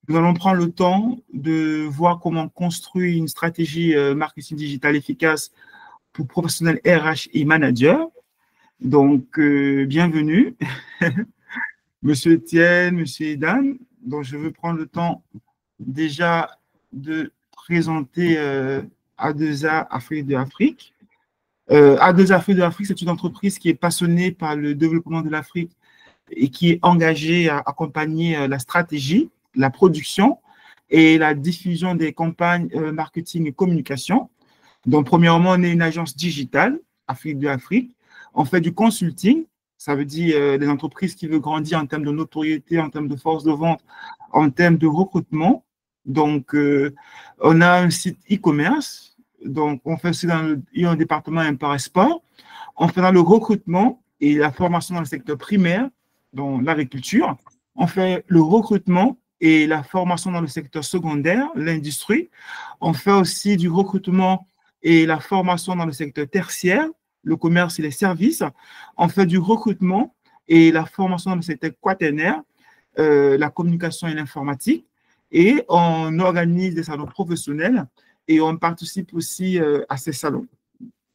Nous allons prendre le temps de voir comment construire une stratégie marketing digital efficace pour professionnels RH et managers. Donc, bienvenue, Monsieur Etienne, Monsieur Edan. Donc, je veux prendre le temps déjà de présenter A2A Afrique de Afrique. A2A Afrique de Afrique, c'est une entreprise qui est passionnée par le développement de l'Afrique et qui est engagée à accompagner la stratégie, la production et la diffusion des campagnes marketing et communication. Donc, premièrement, on est une agence digitale, Afrique de Afrique. On fait du consulting, ça veut dire des entreprises qui veulent grandir en termes de notoriété, en termes de force de vente, en termes de recrutement. Donc, on a un site e-commerce. Donc, on fait aussi il y a un département Import Sport. On fait dans le recrutement et la formation dans le secteur primaire, dans l'agriculture. On fait le recrutement et la formation dans le secteur secondaire, l'industrie. On fait aussi du recrutement et la formation dans le secteur tertiaire, le commerce et les services. On fait du recrutement et la formation dans le secteur quaternaire, la communication et l'informatique. Et on organise des salons professionnels et on participe aussi à ces salons.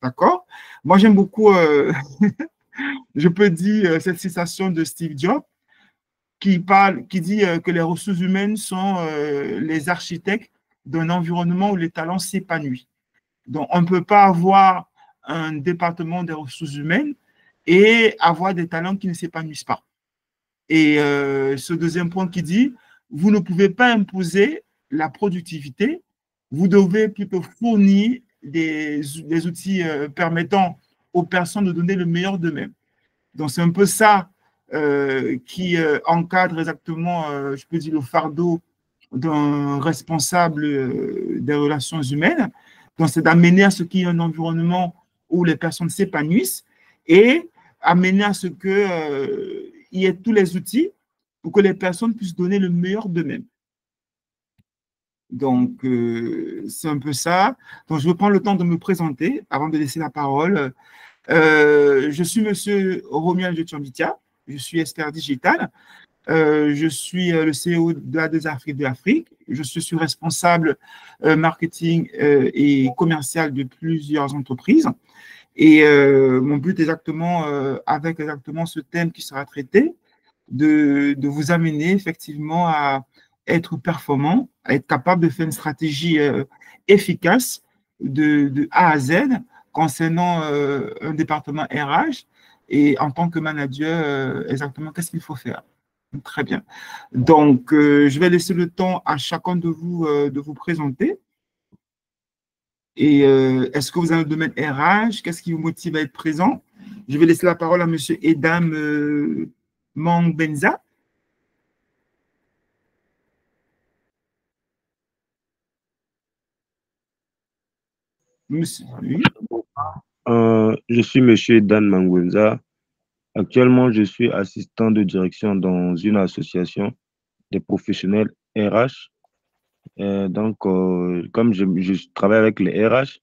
D'accord? Moi, j'aime beaucoup, je peux dire, cette citation de Steve Jobs qui dit que les ressources humaines sont les architectes d'un environnement où les talents s'épanouissent. Donc, on ne peut pas avoir un département des ressources humaines et avoir des talents qui ne s'épanouissent pas. Et ce deuxième point qui dit, vous ne pouvez pas imposer la productivité, vous devez plutôt fournir des outils permettant aux personnes de donner le meilleur d'eux-mêmes. Donc, c'est un peu ça qui encadre exactement, je peux dire, le fardeau d'un responsable des relations humaines. Donc, c'est d'amener à ce qu'il y ait un environnement où les personnes s'épanouissent et amener à ce qu'il y ait tous les outils pour que les personnes puissent donner le meilleur d'eux-mêmes. Donc, c'est un peu ça. Donc, je vais prendre le temps de me présenter avant de laisser la parole. Je suis Monsieur Romuald Jotiambitia, je suis expert digital. Je suis le CEO de A2A Afrique de Afrique. Je suis responsable marketing et commercial de plusieurs entreprises. Et mon but exactement, avec exactement ce thème qui sera traité, de vous amener effectivement à être performant, à être capable de faire une stratégie efficace de A à Z concernant un département RH et en tant que manager, exactement qu'est-ce qu'il faut faire. Très bien. Donc, je vais laisser le temps à chacun de vous présenter. Et est-ce que vous avez le domaine RH? Qu'est-ce qui vous motive à être présent? Je vais laisser la parole à M. Edam Mangbenza. Monsieur, oui. Je suis Monsieur Dan Mangwenza. Actuellement, je suis assistant de direction dans une association des professionnels RH. Comme je travaille avec les RH,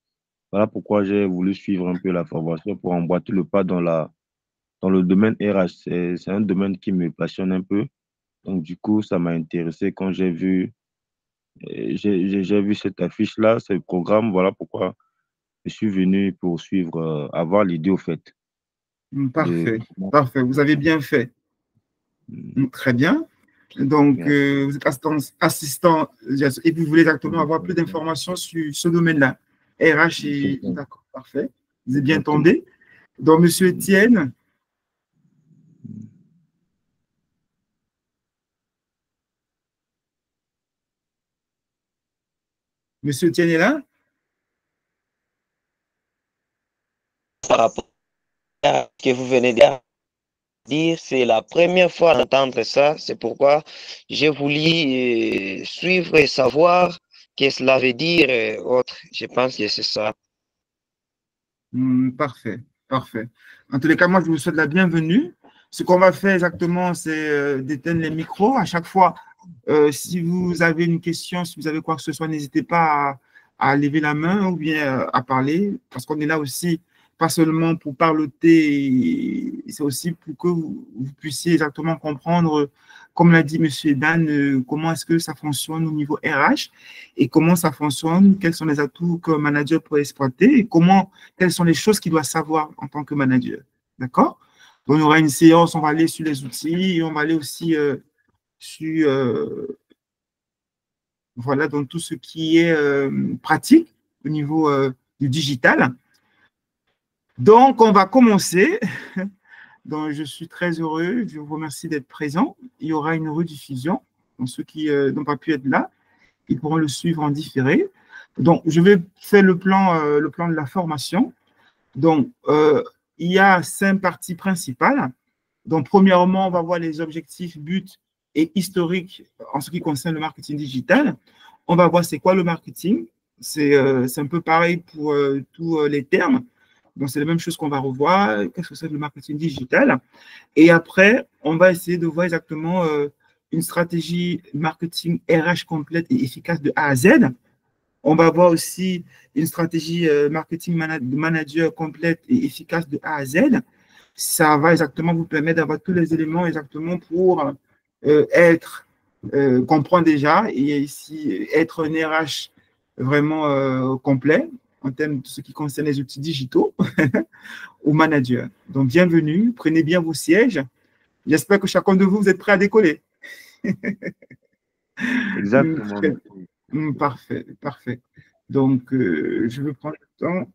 voilà pourquoi j'ai voulu suivre un peu la formation pour emboîter le pas dans le domaine RH. C'est un domaine qui me passionne un peu. Donc, du coup, ça m'a intéressé quand j'ai vu cette affiche-là, ce programme. Voilà pourquoi je suis venu pour suivre, avoir l'idée au fait. Parfait, parfait. Vous avez bien fait. Très bien. Donc, vous êtes assistant et vous voulez exactement avoir plus d'informations sur ce domaine-là. RH, d'accord, parfait. Vous avez bien entendu. Donc, Monsieur Etienne. Monsieur Etienne est là? Par rapport à ce que vous venez de dire, c'est la première fois d'entendre ça. C'est pourquoi j'ai voulu suivre et savoir ce que cela veut dire autre. Je pense que c'est ça. Parfait, parfait. En tous les cas, moi, je vous souhaite la bienvenue. Ce qu'on va faire exactement, c'est d'éteindre les micros. À chaque fois, si vous avez une question, si vous avez quoi que ce soit, n'hésitez pas à lever la main ou bien à parler, parce qu'on est là aussi, pas seulement pour parloter, c'est aussi pour que vous puissiez exactement comprendre comme l'a dit M. Dan, comment est-ce que ça fonctionne au niveau RH et comment ça fonctionne, quels sont les atouts qu'un manager peut exploiter et quelles sont les choses qu'il doit savoir en tant que manager. D'accord? Donc, il y aura une séance, on va aller sur les outils et on va aller aussi sur voilà, donc tout ce qui est pratique au niveau du digital. Donc, on va commencer. Donc, je suis très heureux. Je vous remercie d'être présent. Il y aura une rediffusion. Donc, ceux qui n'ont pas pu être là, ils pourront le suivre en différé. Donc, je vais faire le plan de la formation. Donc, il y a 5 parties principales. Donc, premièrement, on va voir les objectifs, buts et historiques en ce qui concerne le marketing digital. On va voir c'est quoi le marketing. C'est un peu pareil pour tous les termes. Donc, c'est la même chose qu'on va revoir. Qu'est-ce que c'est le marketing digital? Et après, on va essayer de voir exactement une stratégie marketing RH complète et efficace de A à Z. On va voir aussi une stratégie marketing manager complète et efficace de A à Z. Ça va exactement vous permettre d'avoir tous les éléments exactement pour comprendre déjà et ici être un RH vraiment complet en termes de ce qui concerne les outils digitaux au manager. Donc, bienvenue, prenez bien vos sièges. J'espère que chacun de vous, vous êtes prêt à décoller. Exactement. Parfait, parfait. Donc, je vais prendre le temps.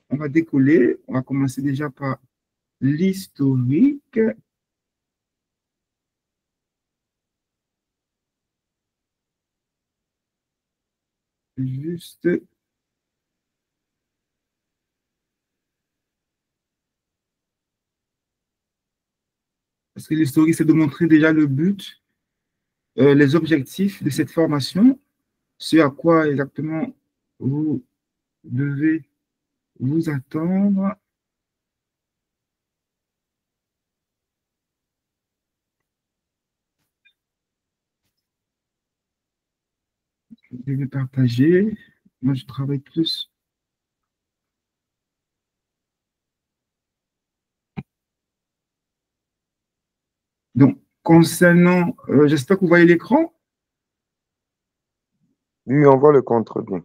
On va décoller. On va commencer déjà par l'historique. Juste. Parce que l'historique, c'est de montrer déjà le but, les objectifs de cette formation, ce à quoi exactement vous devez vous attendre. Je vais partager. Moi, je travaille plus. Donc, concernant, j'espère que vous voyez l'écran. Oui, on voit le compte très bien.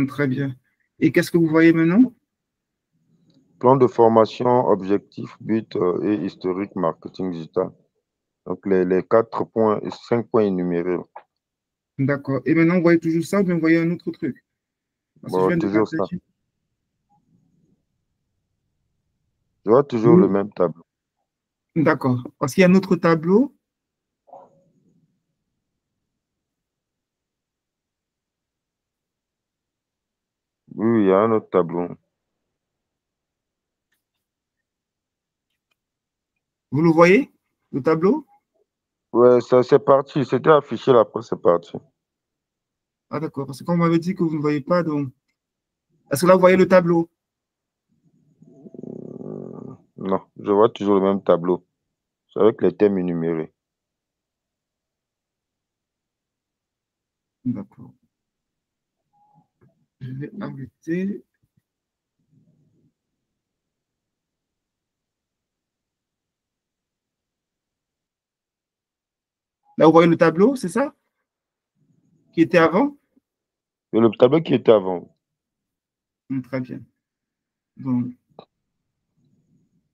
Très bien. Et qu'est-ce que vous voyez maintenant? Plan de formation, objectifs, buts et historique marketing digital. Donc, les 4 points, 5 points énumérés. D'accord. Et maintenant, vous voyez toujours ça ou bien vous voyez un autre truc? Parce que je Bon, viens de toujours ça. partager. Je vois toujours le même tableau. D'accord. Parce qu'il y a un autre tableau. Oui, il y a un autre tableau. Vous le voyez, le tableau? Ouais, ça c'est parti. C'était affiché là, après c'est parti. Ah, d'accord. Parce que quand on m'avait dit que vous ne voyez pas, donc. Est-ce que là, vous voyez le tableau? Non, je vois toujours le même tableau. C'est avec les thèmes énumérés. D'accord. Je vais arrêter. Là, vous voyez le tableau, c'est ça? Qui était avant? Et le tableau qui était avant. Très bien. Donc,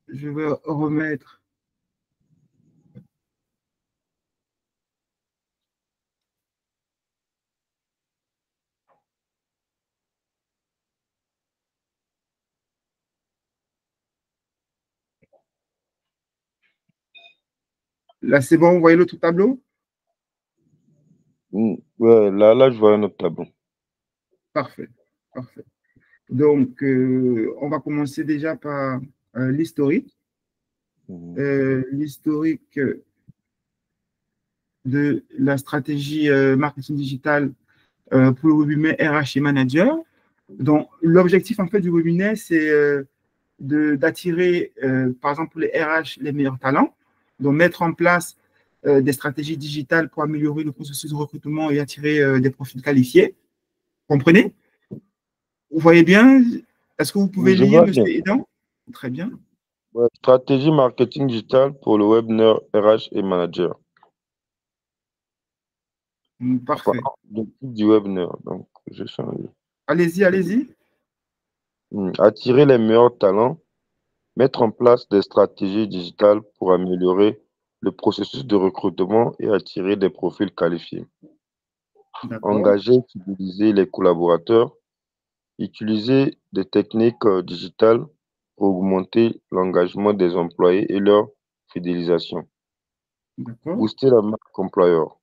je vais remettre. Là, c'est bon, vous voyez l'autre tableau? Ouais, là, je vois un autre tableau. Parfait. Parfait. Donc, on va commencer déjà par l'historique. L'historique de la stratégie marketing digital pour le webinaire RH et manager. Donc, l'objectif en fait du webinaire, c'est d'attirer, par exemple, pour les RH, les meilleurs talents, donc mettre en place des stratégies digitales pour améliorer le processus de recrutement et attirer des profils qualifiés. Comprenez? Vous voyez bien? Est-ce que vous pouvez Oui, je lire, vois M. bien. Aidan? Très bien. Ouais, stratégie marketing digital pour le webinaire RH et manager. Parfait. Depuis du Webner, donc j'ai changé. Allez-y, allez-y. Attirer les meilleurs talents, mettre en place des stratégies digitales pour améliorer le processus de recrutement et attirer des profils qualifiés. D'accord. Engager et fidéliser les collaborateurs, utiliser des techniques digitales pour augmenter l'engagement des employés et leur fidélisation. D'accord. Booster la marque employeur.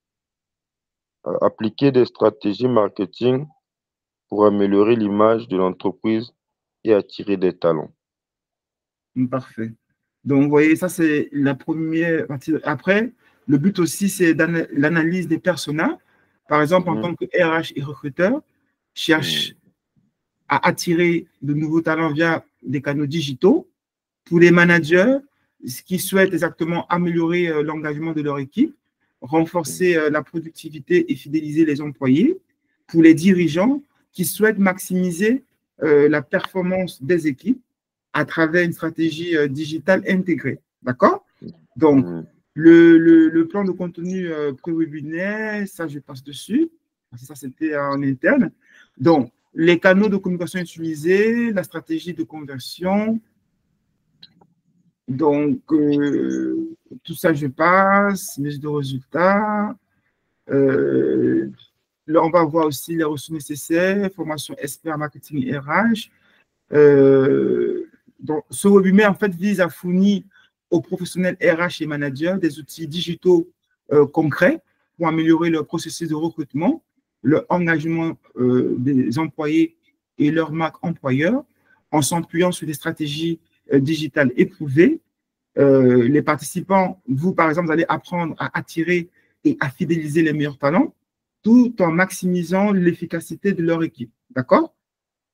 Appliquer des stratégies marketing pour améliorer l'image de l'entreprise et attirer des talents. Parfait. Donc, vous voyez, ça, c'est la première partie. Après, le but aussi, c'est l'analyse des personas. Par exemple, en tant que RH et recruteur, cherche à attirer de nouveaux talents via des canaux digitaux. Pour les managers, qui souhaitent exactement améliorer l'engagement de leur équipe, renforcer la productivité et fidéliser les employés. Pour les dirigeants, qui souhaitent maximiser la performance des équipes à travers une stratégie digitale intégrée. D'accord? Donc, le plan de contenu pré-webinaire, ça, je passe dessus. Ça, c'était en interne. Donc, les canaux de communication utilisés, la stratégie de conversion. Donc, tout ça, je passe. Liste de résultats. Là, on va voir aussi les ressources nécessaires, formation expert marketing et RH. Donc, ce webinaire, en fait, vise à fournir aux professionnels RH et managers des outils digitaux concrets pour améliorer leur processus de recrutement, leur engagement des employés et leur marque employeur, en s'appuyant sur des stratégies digitales éprouvées. Les participants, vous, par exemple, vous allez apprendre à attirer et à fidéliser les meilleurs talents, tout en maximisant l'efficacité de leur équipe. D'accord?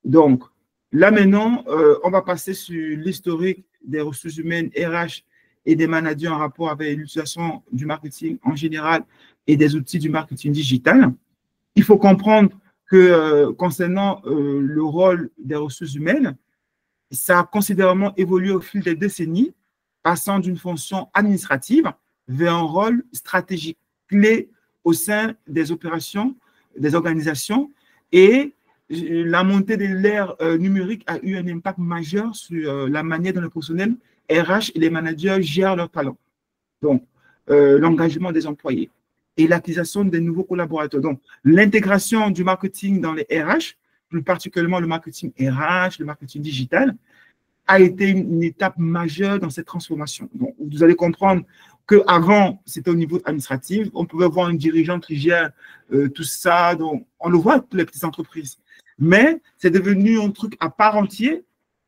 Donc, là maintenant, on va passer sur l'historique des ressources humaines RH et des managers en rapport avec l'utilisation du marketing en général et des outils du marketing digital. Il faut comprendre que concernant le rôle des ressources humaines, ça a considérablement évolué au fil des décennies, passant d'une fonction administrative vers un rôle stratégique clé au sein des opérations, des organisations, et la montée de l'ère numérique a eu un impact majeur sur la manière dont les professionnels RH et les managers gèrent leurs talents. Donc, l'engagement des employés et l'acquisition des nouveaux collaborateurs. Donc, l'intégration du marketing dans les RH, plus particulièrement le marketing RH, le marketing digital, a été une étape majeure dans cette transformation. Donc, vous allez comprendre qu'avant, c'était au niveau administratif, on pouvait voir un dirigeant qui gère tout ça, donc on le voit pour les petites entreprises. Mais c'est devenu un truc à part entière,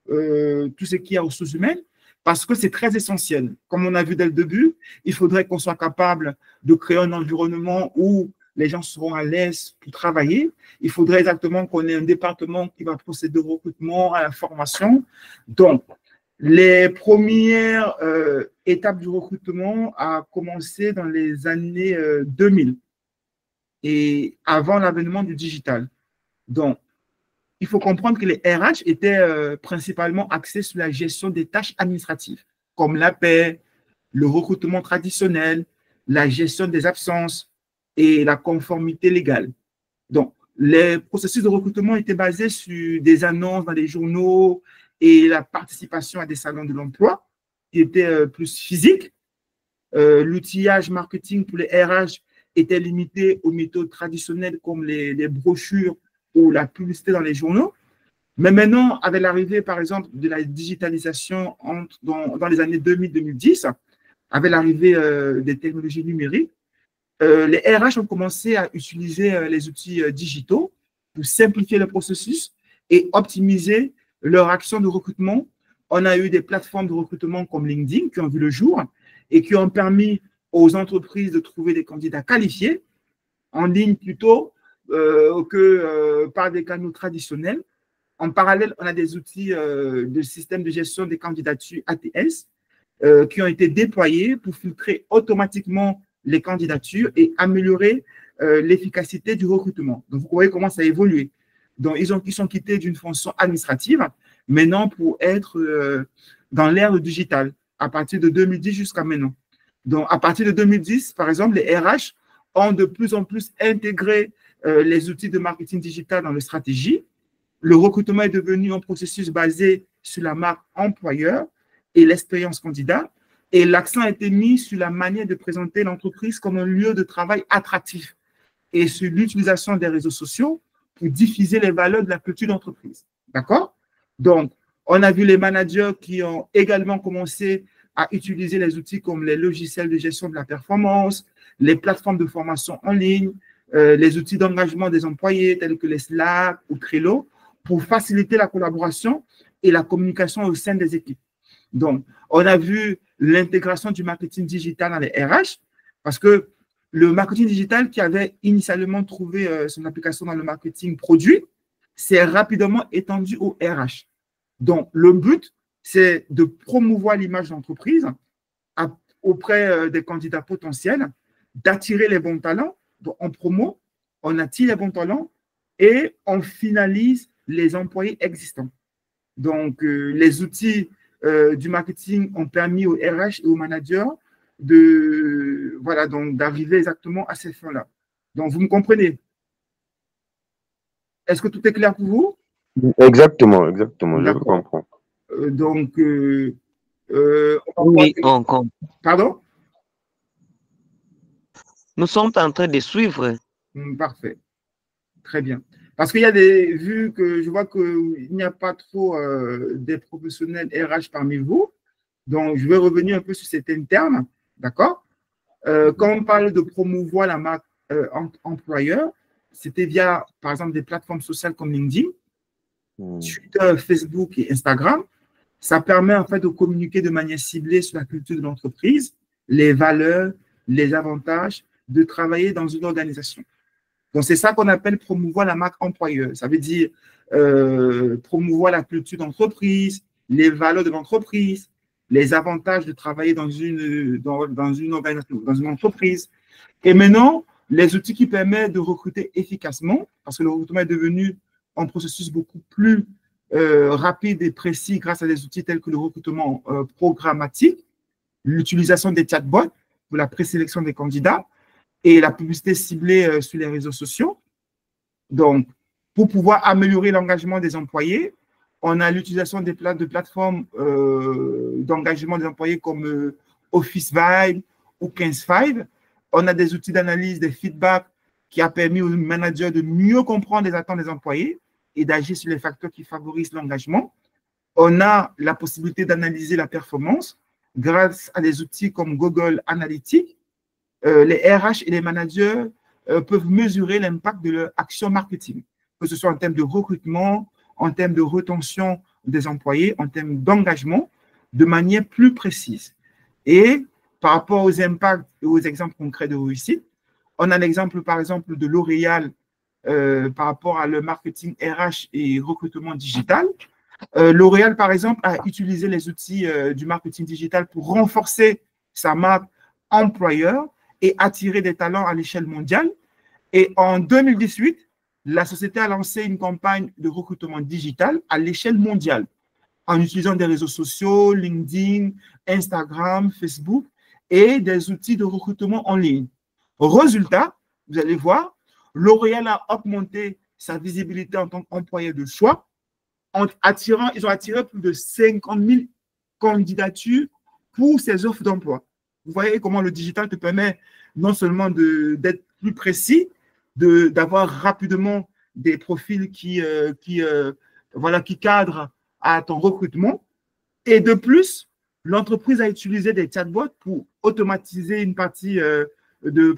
tout ce qui est ressources humaines, parce que c'est très essentiel. Comme on a vu dès le début, il faudrait qu'on soit capable de créer un environnement où les gens seront à l'aise pour travailler. Il faudrait exactement qu'on ait un département qui va procéder au recrutement, à la formation. Donc, les premières étapes du recrutement ont commencé dans les années 2000 et avant l'avènement du digital. Donc, il faut comprendre que les RH étaient principalement axés sur la gestion des tâches administratives, comme la paie, le recrutement traditionnel, la gestion des absences et la conformité légale. Donc, les processus de recrutement étaient basés sur des annonces dans les journaux et la participation à des salons de l'emploi qui étaient plus physiques. L'outillage marketing pour les RH était limité aux méthodes traditionnelles comme les brochures ou la publicité dans les journaux. Mais maintenant, avec l'arrivée, par exemple, de la digitalisation dans les années 2000-2010, avec l'arrivée des technologies numériques, les RH ont commencé à utiliser les outils digitaux pour simplifier le processus et optimiser leur action de recrutement. On a eu des plateformes de recrutement comme LinkedIn qui ont vu le jour et qui ont permis aux entreprises de trouver des candidats qualifiés en ligne plutôt que par des canaux traditionnels. En parallèle, on a des outils de système de gestion des candidatures ATS qui ont été déployés pour filtrer automatiquement les candidatures et améliorer l'efficacité du recrutement. Donc, vous voyez comment ça a évolué. Donc, ils sont quittés d'une fonction administrative maintenant pour être dans l'ère digitale à partir de 2010 jusqu'à maintenant. Donc, à partir de 2010, par exemple, les RH ont de plus en plus intégré les outils de marketing digital dans leur stratégie. Le recrutement est devenu un processus basé sur la marque employeur et l'expérience candidat. Et l'accent a été mis sur la manière de présenter l'entreprise comme un lieu de travail attractif et sur l'utilisation des réseaux sociaux pour diffuser les valeurs de la culture d'entreprise. D'accord? Donc, on a vu les managers qui ont également commencé à utiliser les outils comme les logiciels de gestion de la performance, les plateformes de formation en ligne, les outils d'engagement des employés tels que les Slack ou Trello pour faciliter la collaboration et la communication au sein des équipes. Donc, on a vu l'intégration du marketing digital dans les RH parce que le marketing digital qui avait initialement trouvé son application dans le marketing produit s'est rapidement étendu au RH. Donc, le but, c'est de promouvoir l'image d'entreprise auprès des candidats potentiels, d'attirer les bons talents. Donc, on promo, on attire les bons talents et on finalise les employés existants. Donc, les outils du marketing ont permis aux RH et aux managers d'arriver exactement à ces fins-là. Donc, vous me comprenez? Est-ce que tout est clair pour vous? Exactement, exactement, je comprends. Oui, on comprend. Pardon? Nous sommes en train de suivre. Parfait. Très bien. Parce qu'il y a vu que je vois qu'il n'y a pas trop des professionnels RH parmi vous, donc je vais revenir un peu sur certains termes, d'accord? Quand on parle de promouvoir la marque employeur, c'était via, par exemple, des plateformes sociales comme LinkedIn, Twitter, Facebook et Instagram. Ça permet en fait de communiquer de manière ciblée sur la culture de l'entreprise, les valeurs, les avantages de travailler dans une organisation. Donc, c'est ça qu'on appelle promouvoir la marque employeur. Ça veut dire promouvoir la culture d'entreprise, les valeurs de l'entreprise, les avantages de travailler dans une organisation, dans une entreprise. Et maintenant, les outils qui permettent de recruter efficacement, parce que le recrutement est devenu un processus beaucoup plus rapide et précis grâce à des outils tels que le recrutement programmatique, l'utilisation des chatbots pour la présélection des candidats et la publicité ciblée sur les réseaux sociaux. Donc, pour pouvoir améliorer l'engagement des employés, on a l'utilisation de plateformes d'engagement des employés comme Office Vibe ou 15Five. On a des outils d'analyse des feedbacks qui a permis aux managers de mieux comprendre les attentes des employés et d'agir sur les facteurs qui favorisent l'engagement. On a la possibilité d'analyser la performance grâce à des outils comme Google Analytics. Les RH et les managers peuvent mesurer l'impact de leur action marketing, que ce soit en termes de recrutement, en termes de rétention des employés, en termes d'engagement, de manière plus précise. Et par rapport aux impacts et aux exemples concrets de réussite, on a l'exemple, par exemple, de L'Oréal par rapport à le marketing RH et recrutement digital. L'Oréal, par exemple, a utilisé les outils du marketing digital pour renforcer sa marque employeur et attirer des talents à l'échelle mondiale. Et en 2018, la société a lancé une campagne de recrutement digital à l'échelle mondiale en utilisant des réseaux sociaux, LinkedIn, Instagram, Facebook et des outils de recrutement en ligne. Résultat, vous allez voir, L'Oréal a augmenté sa visibilité en tant qu'employeur de choix. Ils ont attiré plus de 50 000 candidatures pour ces offres d'emploi. Vous voyez comment le digital te permet non seulement d'être plus précis, d'avoir rapidement des profils qui cadrent à ton recrutement. Et de plus, l'entreprise a utilisé des chatbots pour automatiser une partie de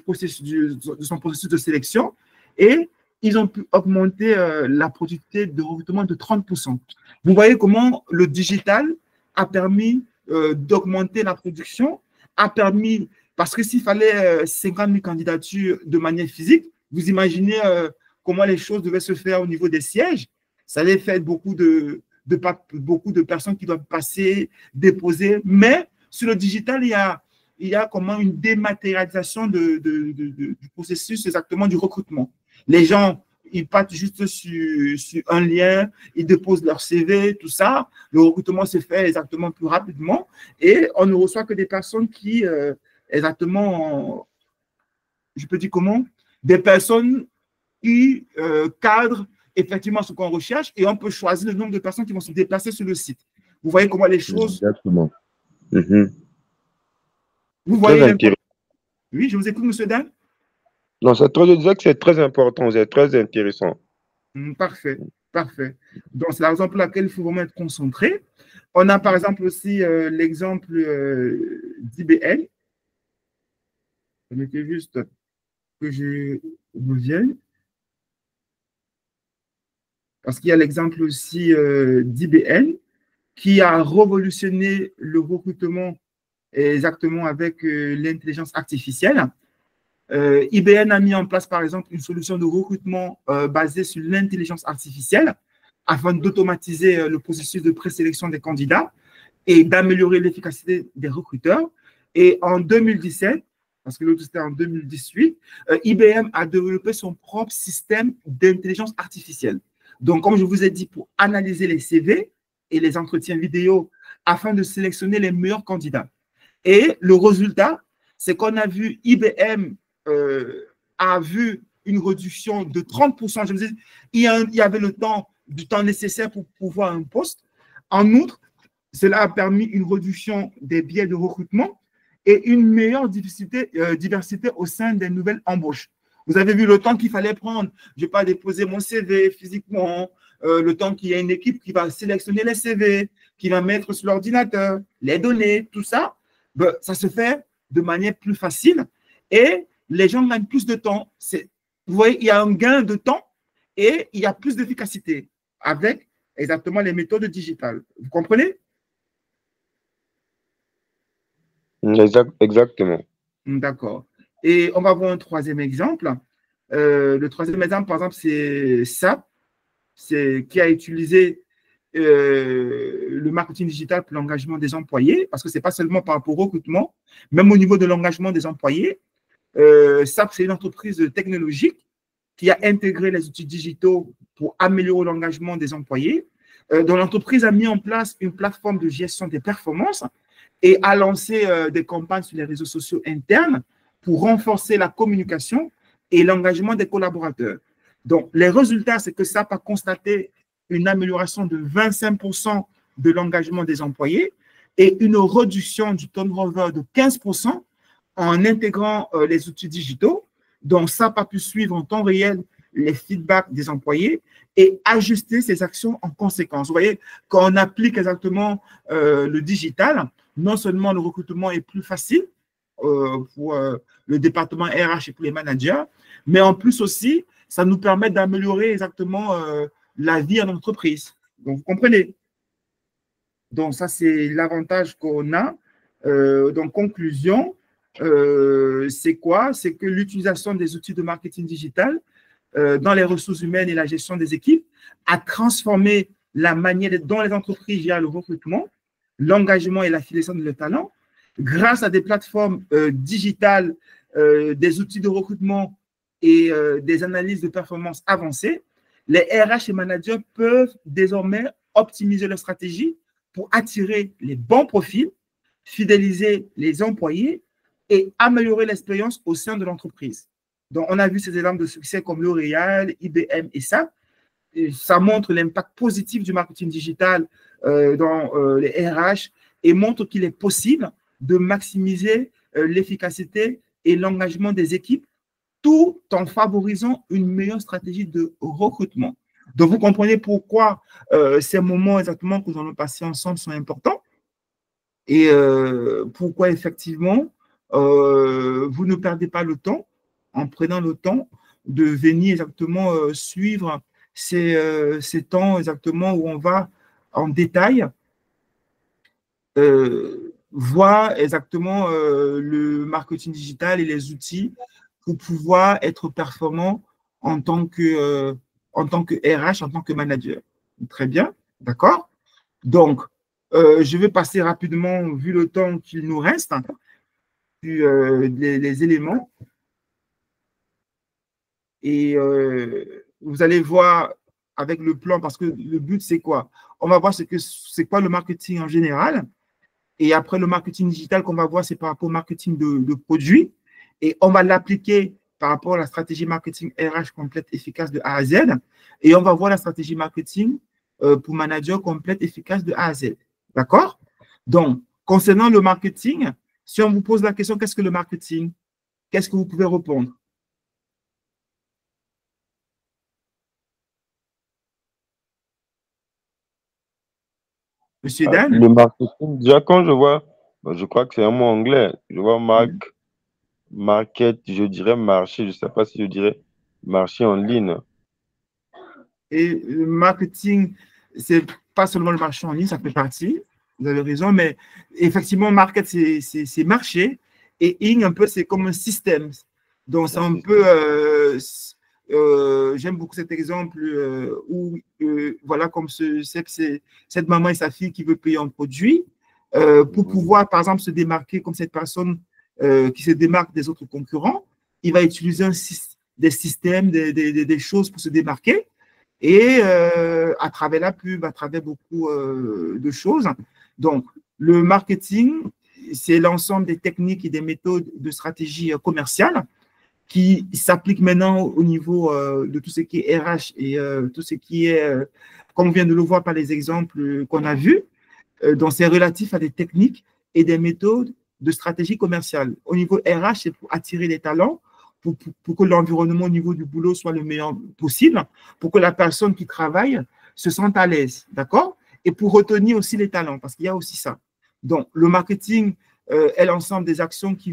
son processus de sélection et ils ont pu augmenter la productivité de recrutement de 30%. Vous voyez comment le digital a permis d'augmenter la production, parce que s'il fallait 50 000 candidatures de manière physique, vous imaginez comment les choses devaient se faire au niveau des sièges. Ça allait faire beaucoup de personnes qui doivent passer, déposer, mais sur le digital, il y a comment une dématérialisation du processus exactement du recrutement. Les gens, ils partent juste sur un lien, ils déposent leur CV, tout ça. Le recrutement se fait exactement plus rapidement et on ne reçoit que des personnes qui exactement je peux dire comment, des personnes qui cadrent effectivement ce qu'on recherche et on peut choisir le nombre de personnes qui vont se déplacer sur le site. Vous voyez comment les choses… Exactement. Mhm. Vous voyez… Très intéressant. Oui, je vous écoute, M. Dan. Non, je disais que c'est très important, c'est très intéressant. Parfait, parfait. Donc, c'est la raison pour laquelle il faut vraiment être concentré. On a par exemple aussi l'exemple d'IBM. Permettez juste que je revienne. Parce qu'il y a l'exemple aussi d'IBM qui a révolutionné le recrutement exactement avec l'intelligence artificielle. IBM a mis en place, par exemple, une solution de recrutement basée sur l'intelligence artificielle afin d'automatiser le processus de présélection des candidats et d'améliorer l'efficacité des recruteurs. Et en 2017, parce que l'autre c'était en 2018, IBM a développé son propre système d'intelligence artificielle. Donc, comme je vous ai dit, pour analyser les CV et les entretiens vidéo afin de sélectionner les meilleurs candidats. Et le résultat, c'est qu'on a vu IBM a vu une réduction de 30%. Je vous dis, il y avait du temps nécessaire pour pouvoir un poste. En outre, cela a permis une réduction des biais de recrutement et une meilleure diversité au sein des nouvelles embauches. Vous avez vu le temps qu'il fallait prendre. Je ne vais pas déposer mon CV physiquement, le temps qu'il y a une équipe qui va sélectionner les CV, qui va mettre sur l'ordinateur, les données, tout ça. Ben, ça se fait de manière plus facile et les gens gagnent plus de temps. Vous voyez, il y a un gain de temps et il y a plus d'efficacité avec exactement les méthodes digitales. Vous comprenez? Exactement. D'accord. Et on va voir un troisième exemple. Le troisième exemple, par exemple, c'est SAP, qui a utilisé le marketing digital pour l'engagement des employés, parce que ce n'est pas seulement par rapport au recrutement, même au niveau de l'engagement des employés. SAP, c'est une entreprise technologique qui a intégré les outils digitaux pour améliorer l'engagement des employés, dont l'entreprise a mis en place une plateforme de gestion des performances et a lancé des campagnes sur les réseaux sociaux internes pour renforcer la communication et l'engagement des collaborateurs. Donc, les résultats, c'est que SAP a constaté une amélioration de 25% de l'engagement des employés et une réduction du turnover de 15% en intégrant les outils digitaux. Donc, SAP a pu suivre en temps réel les feedbacks des employés et ajuster ses actions en conséquence. Vous voyez, quand on applique exactement le digital, non seulement le recrutement est plus facile pour le département RH et pour les managers, mais en plus aussi, ça nous permet d'améliorer exactement la vie en entreprise. Donc, vous comprenez? Donc, ça, c'est l'avantage qu'on a. Donc, conclusion, c'est quoi? C'est que l'utilisation des outils de marketing digital dans les ressources humaines et la gestion des équipes a transformé la manière dont les entreprises gèrent le recrutement, l'engagement et l'affiliation de leurs talents. Grâce à des plateformes digitales, des outils de recrutement et des analyses de performance avancées, les RH et managers peuvent désormais optimiser leur stratégie pour attirer les bons profils, fidéliser les employés et améliorer l'expérience au sein de l'entreprise. Donc, on a vu ces exemples de succès comme L'Oréal, IBM et SAP. Et ça montre l'impact positif du marketing digital dans les RH et montre qu'il est possible de maximiser l'efficacité et l'engagement des équipes tout en favorisant une meilleure stratégie de recrutement. Donc, vous comprenez pourquoi ces moments exactement que nous allons passer ensemble sont importants et pourquoi effectivement vous ne perdez pas le temps en prenant le temps de venir exactement suivre ces temps exactement où on va en détail voir exactement le marketing digital et les outils pour pouvoir être performant en tant que RH, en tant que manager. Très bien, d'accord? Donc, je vais passer rapidement, vu le temps qu'il nous reste, sur les éléments. Et vous allez voir avec le plan, parce que le but, c'est quoi? On va voir c'est quoi le marketing en général. Et après, le marketing digital qu'on va voir, c'est par rapport au marketing de produits. Et on va l'appliquer par rapport à la stratégie marketing RH complète, efficace de A à Z. Et on va voir la stratégie marketing pour manager complète, efficace de A à Z. D'accord? Donc, concernant le marketing, si on vous pose la question, qu'est-ce que le marketing? Qu'est-ce que vous pouvez répondre? Monsieur Dan? Le marketing, déjà quand je vois, je crois que c'est un mot anglais, je vois market, je dirais marché, je ne sais pas si je dirais marché en ligne. Et le marketing, c'est pas seulement le marché en ligne, ça fait partie, vous avez raison, mais effectivement, market, c'est marché, et in, un peu, c'est comme un système. Donc, c'est un peu, j'aime beaucoup cet exemple où, voilà, comme c'est cette maman et sa fille qui veut payer un produit, pour pouvoir, par exemple, se démarquer comme cette personne qui se démarque des autres concurrents, il va utiliser des systèmes, des choses pour se démarquer. Et à travers la pub, à travers beaucoup de choses. Donc, le marketing, c'est l'ensemble des techniques et des méthodes de stratégie commerciale qui s'appliquent maintenant au niveau de tout ce qui est RH et tout ce qui est, comme on vient de le voir par les exemples qu'on a vus, donc c'est relatif à des techniques et des méthodes de stratégie commerciale. Au niveau RH, c'est pour attirer les talents, pour que l'environnement au niveau du boulot soit le meilleur possible, pour que la personne qui travaille se sente à l'aise, d'accord? Et pour retenir aussi les talents, parce qu'il y a aussi ça. Donc, le marketing est l'ensemble des actions qui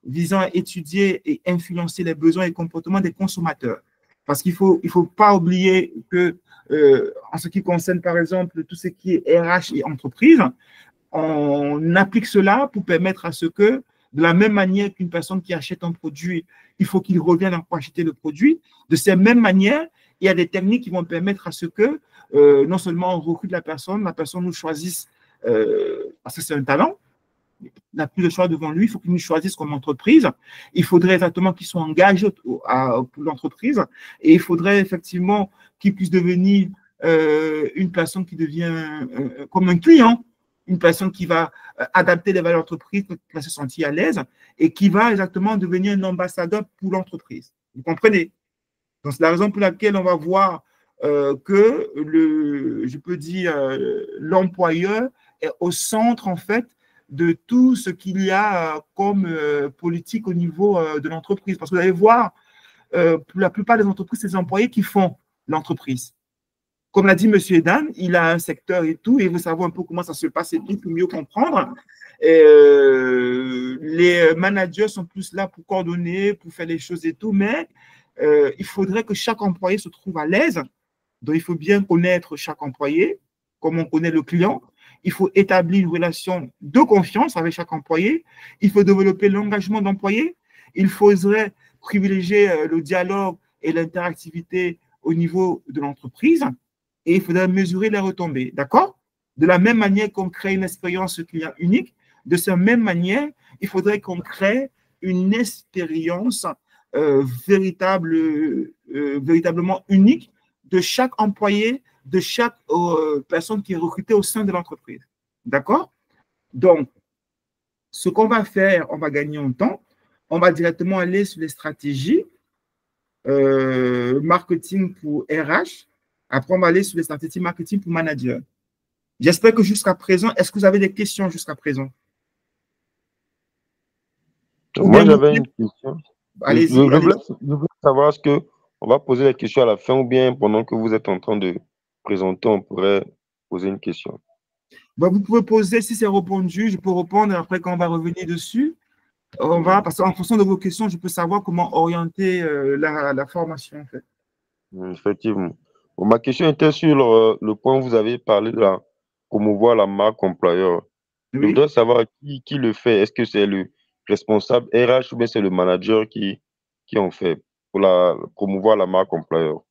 visant à étudier et influencer les besoins et comportements des consommateurs. Parce qu'il il faut pas oublier que, en ce qui concerne, par exemple, tout ce qui est RH et entreprise, on applique cela pour permettre à ce que, de la même manière qu'une personne qui achète un produit, il faut qu'il revienne pour acheter le produit, de cette même manière, il y a des techniques qui vont permettre à ce que, non seulement on recrute la personne nous choisisse parce que c'est un talent, il n'a plus de choix devant lui, il faut qu'il nous choisisse comme entreprise. Il faudrait exactement qu'il soit engagé pour l'entreprise et il faudrait effectivement qu'il puisse devenir une personne qui devient comme un client, une personne qui va adapter les valeurs d'entreprise, qui va se sentir à l'aise et qui va exactement devenir un ambassadeur pour l'entreprise. Vous comprenez? Donc, c'est la raison pour laquelle on va voir que je peux dire, l'employeur est au centre, en fait, de tout ce qu'il y a comme politique au niveau de l'entreprise. Parce que vous allez voir, pour la plupart des entreprises, c'est les employés qui font l'entreprise. Comme l'a dit M. Edan, il a un secteur et tout, et il veut savoir un peu comment ça se passe et tout pour mieux comprendre. Et, les managers sont plus là pour coordonner, pour faire les choses et tout, mais il faudrait que chaque employé se trouve à l'aise. Donc, il faut bien connaître chaque employé, comme on connaît le client. Il faut établir une relation de confiance avec chaque employé. Il faut développer l'engagement d'employé. Il faudrait privilégier le dialogue et l'interactivité au niveau de l'entreprise. Et il faudrait mesurer les retombées. D'accord? De la même manière qu'on crée une expérience client unique, de cette même manière, il faudrait qu'on crée une expérience véritablement unique de chaque employé, de chaque personne qui est recrutée au sein de l'entreprise. D'accord? Donc, ce qu'on va faire, on va gagner en temps. On va directement aller sur les stratégies marketing pour RH. Après, on va aller sur les stratégies marketing pour manager. J'espère que jusqu'à présent, est-ce que vous avez des questions jusqu'à présent? Moi, j'avais une question. Allez-y. Je voulais savoir, est-ce qu'on va poser la question à la fin ou bien pendant que vous êtes en train de présenter, on pourrait poser une question? Bon, vous pouvez poser, si c'est répondu, je peux répondre et après quand on va revenir dessus, on va, parce qu'en fonction de vos questions, je peux savoir comment orienter la formation en fait. Effectivement. Bon, ma question était sur le point où vous avez parlé de promouvoir la marque employeur. Je Oui, voudrais savoir qui le fait. Est-ce que c'est le responsable RH ou bien c'est le manager qui en fait pour promouvoir la marque employeur?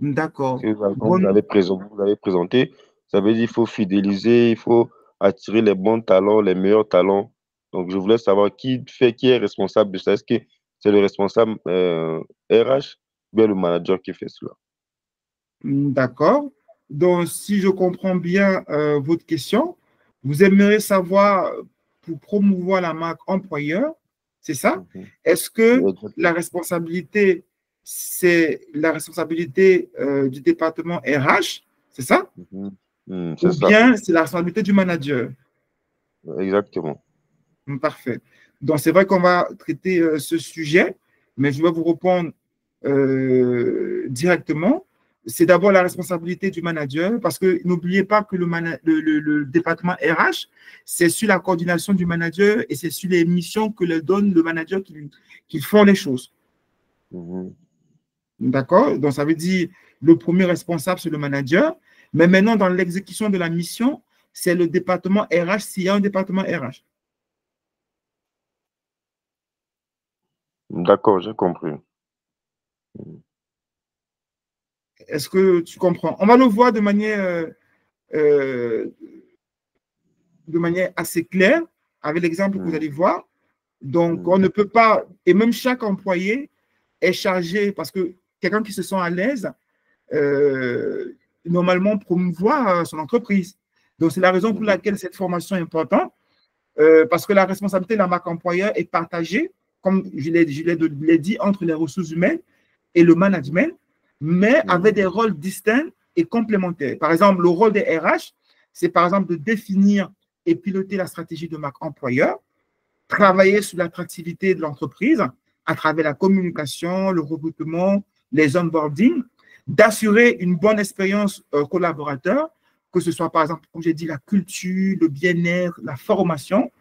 d'accord. Quand vous avez présenté, ça veut dire qu'il faut fidéliser, il faut attirer les bons talents, les meilleurs talents. Donc, je voulais savoir qui est responsable de ça. Est-ce que c'est le responsable RH ou bien le manager qui fait cela? D'accord. Donc, si je comprends bien votre question, vous aimeriez savoir, pour promouvoir la marque employeur, c'est ça? Mhm. Est-ce que Exact. la responsabilité, c'est la responsabilité du département RH, c'est ça? Mhm. C'est Ou ça, bien c'est la responsabilité du manager? exactement. Parfait. Donc, c'est vrai qu'on va traiter ce sujet, mais je vais vous répondre directement. C'est d'abord la responsabilité du manager, parce que n'oubliez pas que le département RH, c'est sur la coordination du manager et c'est sur les missions que le donne le manager qui font les choses. Mhm. D'accord? Donc, ça veut dire le premier responsable, c'est le manager, mais maintenant, dans l'exécution de la mission, c'est le département RH s'il y a un département RH. D'accord, j'ai compris. Est-ce que tu comprends? On va le voir euh, de manière assez claire avec l'exemple que vous Mhm. allez voir. Donc, Mhm. on ne peut pas, et même chaque employé est chargé, parce que quelqu'un qui se sent à l'aise, euh, normalement promouvoir son entreprise. Donc, c'est la raison pour Mhm. laquelle cette formation est importante, parce que la responsabilité de la marque employeur est partagée, comme je l'ai dit, entre les ressources humaines et le management, mais avec Mhm. des rôles distincts et complémentaires. Par exemple, le rôle des RH, c'est par exemple de définir et piloter la stratégie de marque employeur, travailler sur l'attractivité de l'entreprise à travers la communication, le recrutement, les onboarding, d'assurer une bonne expérience collaborateur, que ce soit par exemple, comme j'ai dit, la culture, le bien-être, la formation,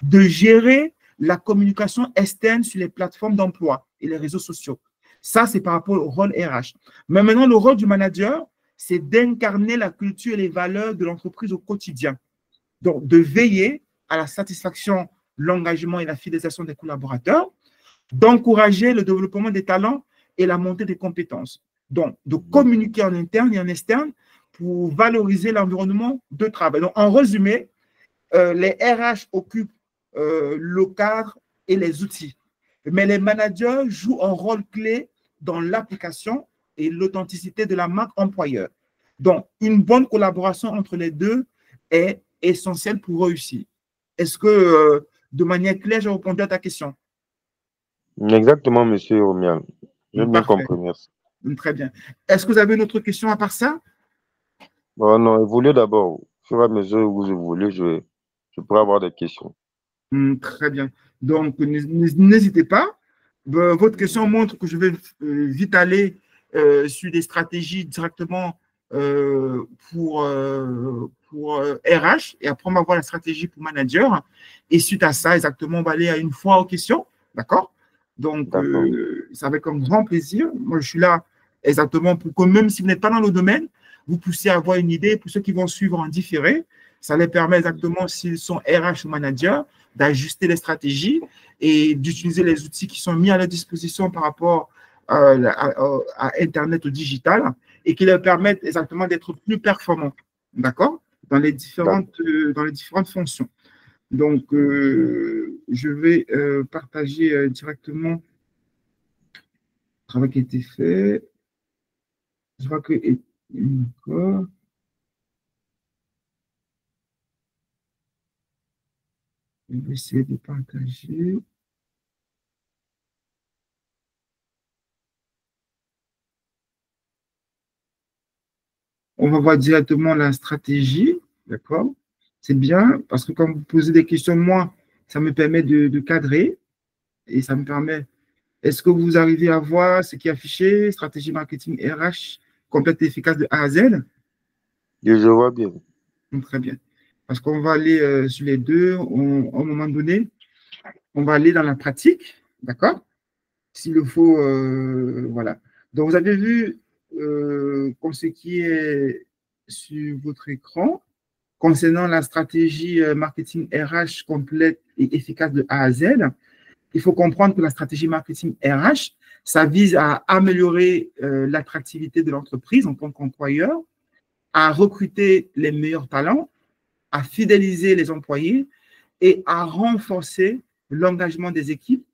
de gérer la communication externe sur les plateformes d'emploi et les réseaux sociaux. Ça, c'est par rapport au rôle RH. Mais maintenant, le rôle du manager, c'est d'incarner la culture et les valeurs de l'entreprise au quotidien. Donc, de veiller à la satisfaction, l'engagement et la fidélisation des collaborateurs, d'encourager le développement des talents et la montée des compétences. Donc, de Mhm. communiquer en interne et en externe pour valoriser l'environnement de travail. Donc, en résumé, les RH occupent le cadre et les outils, mais les managers jouent un rôle clé dans l'application et l'authenticité de la marque employeur. Donc, une bonne collaboration entre les deux est essentielle pour réussir. Est-ce que, de manière claire, j'ai répondu à ta question? Exactement, monsieur Omial. J'ai bien Parfait. compris, merci. Très bien. Est-ce que vous avez une autre question à part ça? Bon, non, évoluez d'abord. Au fur et à mesure où vous évoluez, je pourrais avoir des questions. Très bien. Donc, n'hésitez pas. Votre question montre que je vais vite aller sur des stratégies directement pour RH et après on va voir la stratégie pour manager. Et suite à ça, exactement, on va aller à une fois aux questions. D'accord? Donc, D'accord. D'accord. dans les différentes fonctions. Donc, je vais partager directement le travail qui a été fait. Je vois que... D'accord. Je vais essayer de partager. On va voir directement la stratégie, d'accord? C'est bien parce que quand vous posez des questions, moi, ça me permet de cadrer et ça me permet. Est-ce que vous arrivez à voir ce qui est affiché, stratégie marketing RH complète et efficace de A à Z? Et je vois bien. Très bien. Parce qu'on va aller sur les deux, à un moment donné, on va aller dans la pratique, d'accord? S'il le faut, voilà. Donc, vous avez vu comme ce qui est sur votre écran. Concernant la stratégie marketing RH complète et efficace de A à Z, il faut comprendre que la stratégie marketing RH, ça vise à améliorer l'attractivité de l'entreprise en tant qu'employeur, à recruter les meilleurs talents, à fidéliser les employés et à renforcer l'engagement des équipes.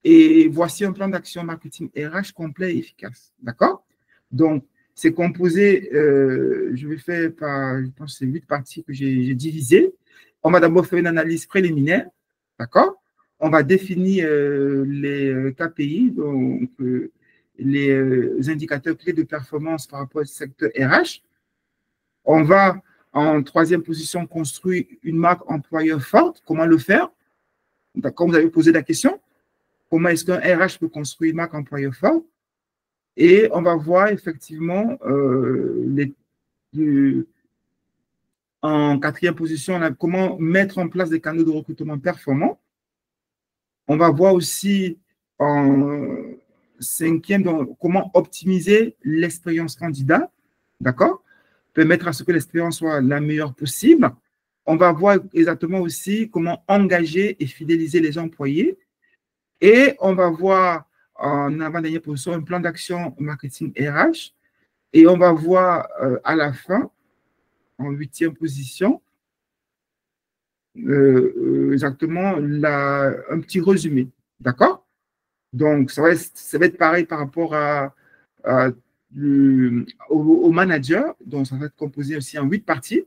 Et voici un plan d'action marketing RH complet et efficace. D'accord? Donc, c'est composé, je vais faire par, je pense, c'est 8 parties que j'ai divisées. On va d'abord faire une analyse préliminaire. D'accord? on va définir les KPI, donc les indicateurs clés de performance par rapport au secteur RH. On va, en troisième position, construire une marque employeur forte. Comment le faire? D'accord, vous avez posé la question. Comment est-ce qu'un RH peut construire une marque employeur forte? Et on va voir effectivement en quatrième position, comment mettre en place des canaux de recrutement performants. On va voir aussi en cinquième, donc, comment optimiser l'expérience candidat, d'accord? Permettre à ce que l'expérience soit la meilleure possible. On va voir exactement aussi comment engager et fidéliser les employés. Et on va voir en avant-dernière position un plan d'action marketing RH. Et on va voir à la fin, en huitième position, exactement un petit résumé. D'accord? Donc, ça va être pareil par rapport au manager. Donc, ça va être composé aussi en 8 parties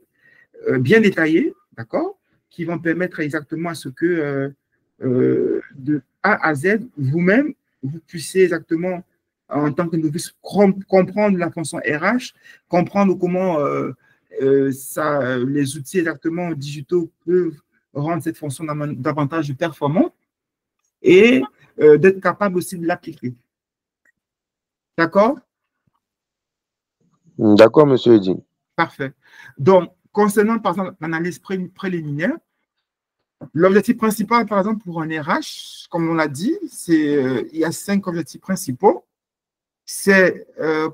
bien détaillées, d'accord? Qui vont permettre exactement à ce que de A à Z, vous-même, vous puissiez exactement, en tant que novice, comprendre la fonction RH, comprendre comment les outils exactement digitaux peuvent rendre cette fonction davantage performante et d'être capable aussi de l'appliquer. D'accord? D'accord, monsieur Eddy. Parfait. Donc, concernant, par exemple, l'analyse préliminaire, l'objectif principal, par exemple, pour un RH, comme on l'a dit, il y a 5 objectifs principaux. C'est,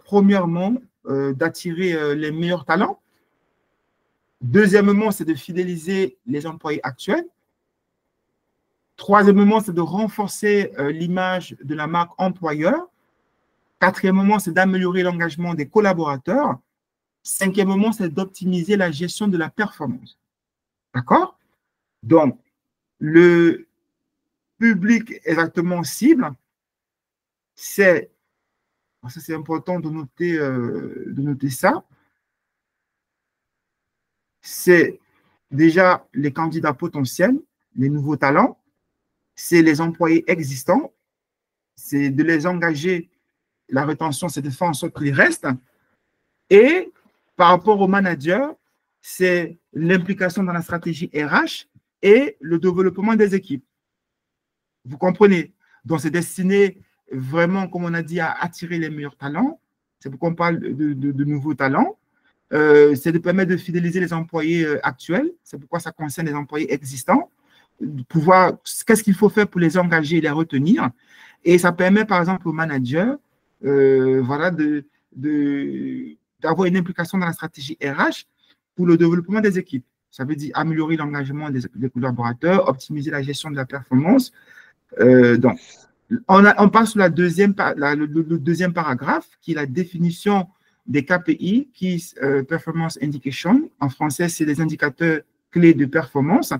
premièrement, d'attirer les meilleurs talents. Deuxièmement, c'est de fidéliser les employés actuels. Troisièmement, c'est de renforcer l'image de la marque employeur. Quatrièmement, c'est d'améliorer l'engagement des collaborateurs. Cinquièmement, c'est d'optimiser la gestion de la performance. D'accord? Donc, le public exactement cible, c'est important de noter ça, c'est déjà les candidats potentiels, les nouveaux talents, c'est les employés existants, c'est de les engager, la rétention, c'est de faire en sorte qu'ils restent, et par rapport aux managers, c'est l'implication dans la stratégie RH et le développement des équipes. Vous comprenez? Donc, c'est destiné vraiment, comme on a dit, à attirer les meilleurs talents. C'est pourquoi on parle de nouveaux talents. C'est de permettre de fidéliser les employés actuels. C'est pourquoi ça concerne les employés existants. Pouvoir, qu'est-ce qu'il faut faire pour les engager et les retenir. Et ça permet, par exemple, aux managers voilà, d'avoir une implication dans la stratégie RH pour le développement des équipes. Ça veut dire améliorer l'engagement des collaborateurs, optimiser la gestion de la performance. Donc, on passe sur le deuxième paragraphe, qui est la définition des KPI, Performance Indication. En français, c'est les indicateurs clés de performance.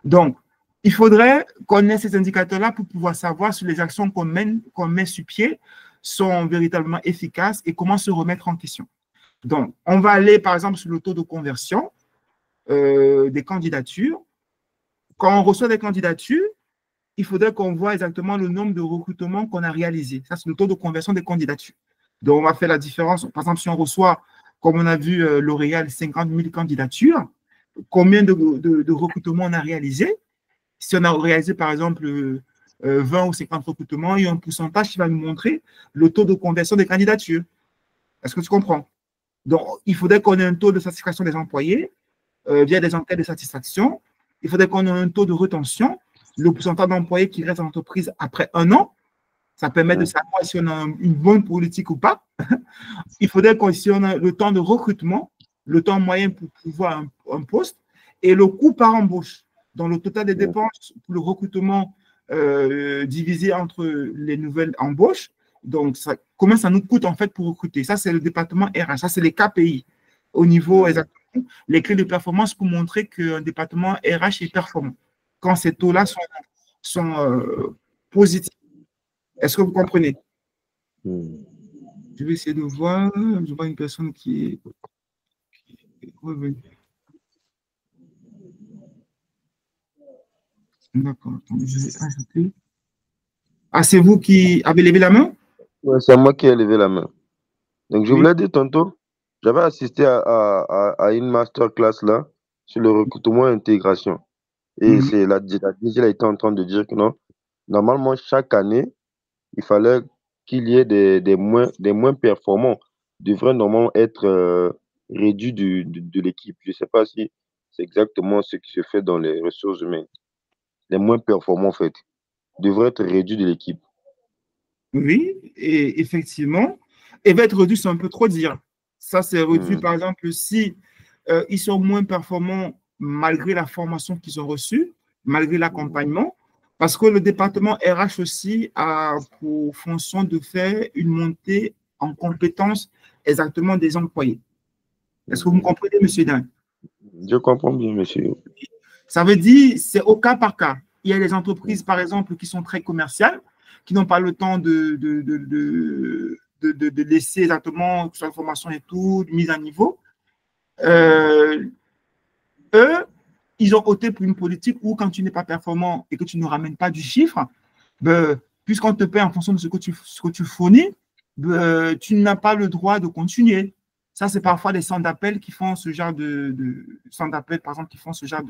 Donc, il faudrait connaître ces indicateurs-là pour pouvoir savoir si les actions qu'on met sur pied sont véritablement efficaces et comment se remettre en question. Donc, on va aller, par exemple, sur le taux de conversion des candidatures. Quand on reçoit des candidatures, il faudrait qu'on voit exactement le nombre de recrutements qu'on a réalisés. Ça, c'est le taux de conversion des candidatures. Donc, on va faire la différence. Par exemple, si on reçoit, comme on a vu L'Oréal, 50 000 candidatures, combien de recrutements on a réalisé? Si on a réalisé, par exemple, 20 ou 50 recrutements, il y a un pourcentage qui va nous montrer le taux de conversion des candidatures. Est-ce que tu comprends? Donc, il faudrait qu'on ait un taux de satisfaction des employés via des enquêtes de satisfaction. Il faudrait qu'on ait un taux de rétention, le pourcentage d'employés qui restent en entreprise après 1 an. Ça permet de savoir si on a une bonne politique ou pas. Il faudrait qu'on si on a le temps de recrutement, le temps moyen pour pouvoir un poste et le coût par embauche. Donc, le total des dépenses pour le recrutement divisé entre les nouvelles embauches. Donc, combien ça nous coûte en fait pour recruter? Ça, c'est le département RH. Ça, c'est les KPI au niveau exactement. Les clés de performance pour montrer qu'un département RH est performant. Quand ces taux-là sont positifs. Est-ce que vous comprenez? Je vais essayer de voir. Je vois une personne qui est revenue. D'accord. Attends, je vais ajouter. Ah, c'est vous qui avez levé la main? Ouais, c'est moi qui ai levé la main. Donc, je Oui. voulais dire tantôt, j'avais assisté à une masterclass là sur le recrutement et l'intégration. Et Mhm. c'est la DG a été en train de dire que non, normalement, chaque année, il fallait qu'il y ait des moins performants, devraient normalement être réduits de l'équipe. Je ne sais pas si c'est exactement ce qui se fait dans les ressources humaines. Les moins performants, en fait, devraient être réduits de l'équipe. Oui, et effectivement, et va être réduit, c'est un peu trop dire. Ça, c'est réduit, Hmm. par exemple, si ils sont moins performants malgré la formation qu'ils ont reçue, malgré l'accompagnement, parce que le département RH aussi a pour fonction de faire une montée en compétences exactement des employés. Est-ce que vous me Mhm. comprenez, monsieur Dan? Je comprends bien, monsieur. Ça veut dire c'est au cas par cas. Il y a des entreprises, par exemple, qui sont très commerciales, qui n'ont pas le temps de laisser exactement toute la formation et tout, de mise à niveau. Euh, eux, ils ont opté pour une politique où quand tu n'es pas performant et que tu ne ramènes pas du chiffre, ben, puisqu'on te paie en fonction de ce que tu fournis, ben, tu n'as pas le droit de continuer. Ça, c'est parfois des centres d'appel qui font ce genre centres d'appel, par exemple, qui font ce genre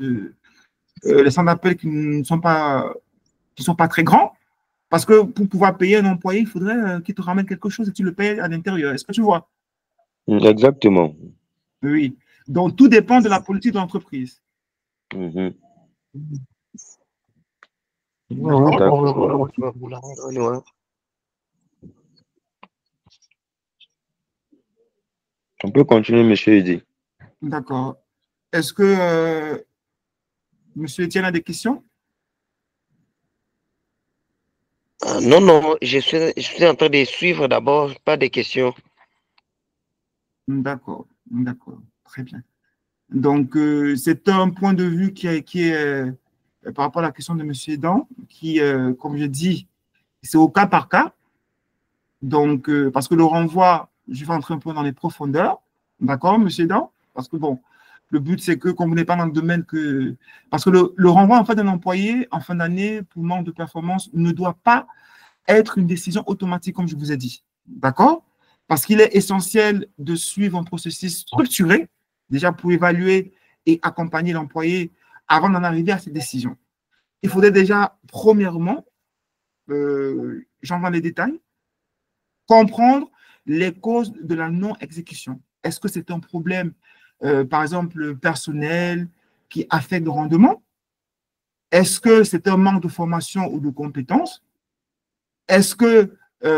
les centres d'appel qui sont pas très grands, parce que pour pouvoir payer un employé, il faudrait qu'il te ramène quelque chose et tu le payes à l'intérieur. Est-ce que tu vois? Exactement. Oui. Donc, tout dépend de la politique de l'entreprise. Mhm. D'accord? D'accord. On peut continuer, monsieur Eddy. D'accord. Est-ce que monsieur Etienne a des questions? Non, non, je suis en train de suivre d'abord, pas de questions. D'accord. D'accord. Très bien. Donc, c'est un point de vue qui est par rapport à la question de monsieur Edan, qui, comme je dis, c'est au cas par cas. Donc, parce que le renvoi, je vais entrer un peu dans les profondeurs. D'accord, monsieur Dan? Parce que bon, le but, c'est que, comme vous n'êtes pas dans le domaine que. Parce que le renvoi en fait d'un employé en fin d'année pour manque de performance ne doit pas être une décision automatique, comme je vous ai dit. D'accord? Parce qu'il est essentiel de suivre un processus structuré, déjà pour évaluer et accompagner l'employé avant d'en arriver à cette décision. Il faudrait déjà, premièrement, j'entre dans les détails, comprendre les causes de la non-exécution. Est-ce que c'est un problème, par exemple, personnel qui affecte le rendement? Est-ce que c'est un manque de formation ou de compétences? Est-ce que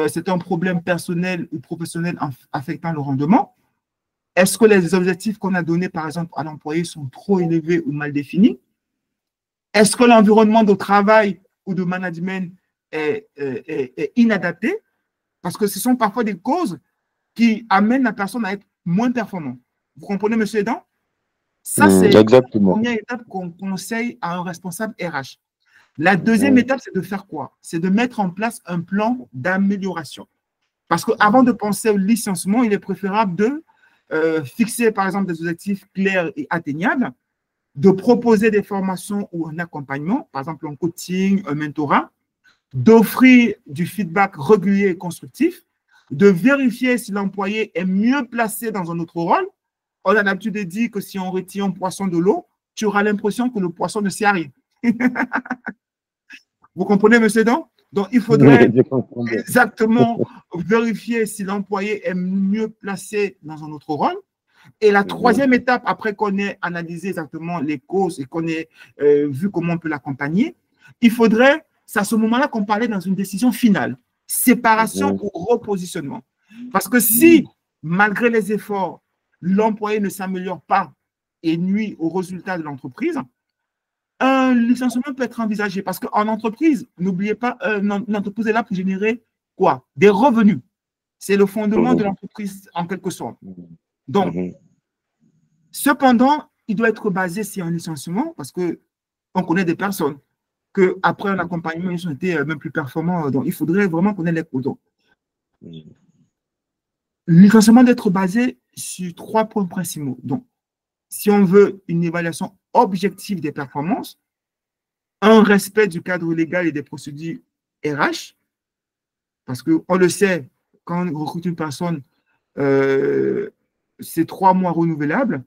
c'est un problème personnel ou professionnel affectant le rendement? Est-ce que les objectifs qu'on a donnés, par exemple, à l'employé sont trop élevés ou mal définis? Est-ce que l'environnement de travail ou de management est inadapté? Parce que ce sont parfois des causes qui amène la personne à être moins performante. Vous comprenez, monsieur Edan? Ça, c'est la Exactement. première étape qu'on conseille à un responsable RH. La deuxième étape, c'est de faire quoi? C'est de mettre en place un plan d'amélioration. Parce qu'avant de penser au licenciement, il est préférable de fixer, par exemple, des objectifs clairs et atteignables, de proposer des formations ou un accompagnement, par exemple un coaching, un mentorat, d'offrir du feedback régulier et constructif, de vérifier si l'employé est mieux placé dans un autre rôle. On a l'habitude de dire que si on retire un poisson de l'eau, tu auras l'impression que le poisson ne sert à rien. Vous comprenez, monsieur Dan? Donc, il faudrait Je comprends bien. exactement vérifier si l'employé est mieux placé dans un autre rôle. Et la troisième étape, après qu'on ait analysé exactement les causes et qu'on ait vu comment on peut l'accompagner, il faudrait, c'est à ce moment-là qu'on parlait dans une décision finale, séparation ou repositionnement. Parce que si, malgré les efforts, l'employé ne s'améliore pas et nuit au résultat de l'entreprise, un licenciement peut être envisagé. Parce qu'en entreprise, n'oubliez pas, l'entreprise est là pour générer quoi? Des revenus. C'est le fondement de l'entreprise en quelque sorte. Donc, cependant, il doit être basé sur un licenciement parce qu'on connaît des personnes qu'après un accompagnement, ils ont été même plus performants. Donc, il faudrait vraiment connaître les causes. Le licenciement doit être basé sur 3 points principaux. Donc, si on veut une évaluation objective des performances, un respect du cadre légal et des procédures RH, parce qu'on le sait, quand on recrute une personne, c'est 3 mois renouvelables,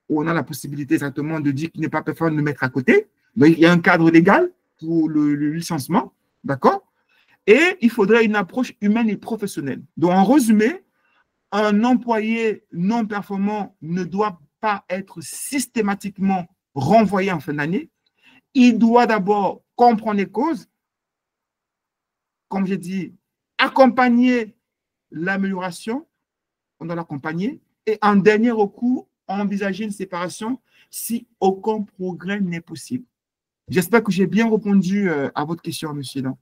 où on a la possibilité exactement de dire qu'il n'est pas performant de le mettre à côté. Donc, il y a un cadre légal pour le licenciement, d'accord? Et il faudrait une approche humaine et professionnelle. Donc, en résumé, un employé non performant ne doit pas être systématiquement renvoyé en fin d'année. Il doit d'abord comprendre les causes, comme j'ai dit, accompagner l'amélioration, on doit l'accompagner, et en dernier recours, envisager une séparation si aucun progrès n'est possible. J'espère que j'ai bien répondu à votre question, monsieur. Là.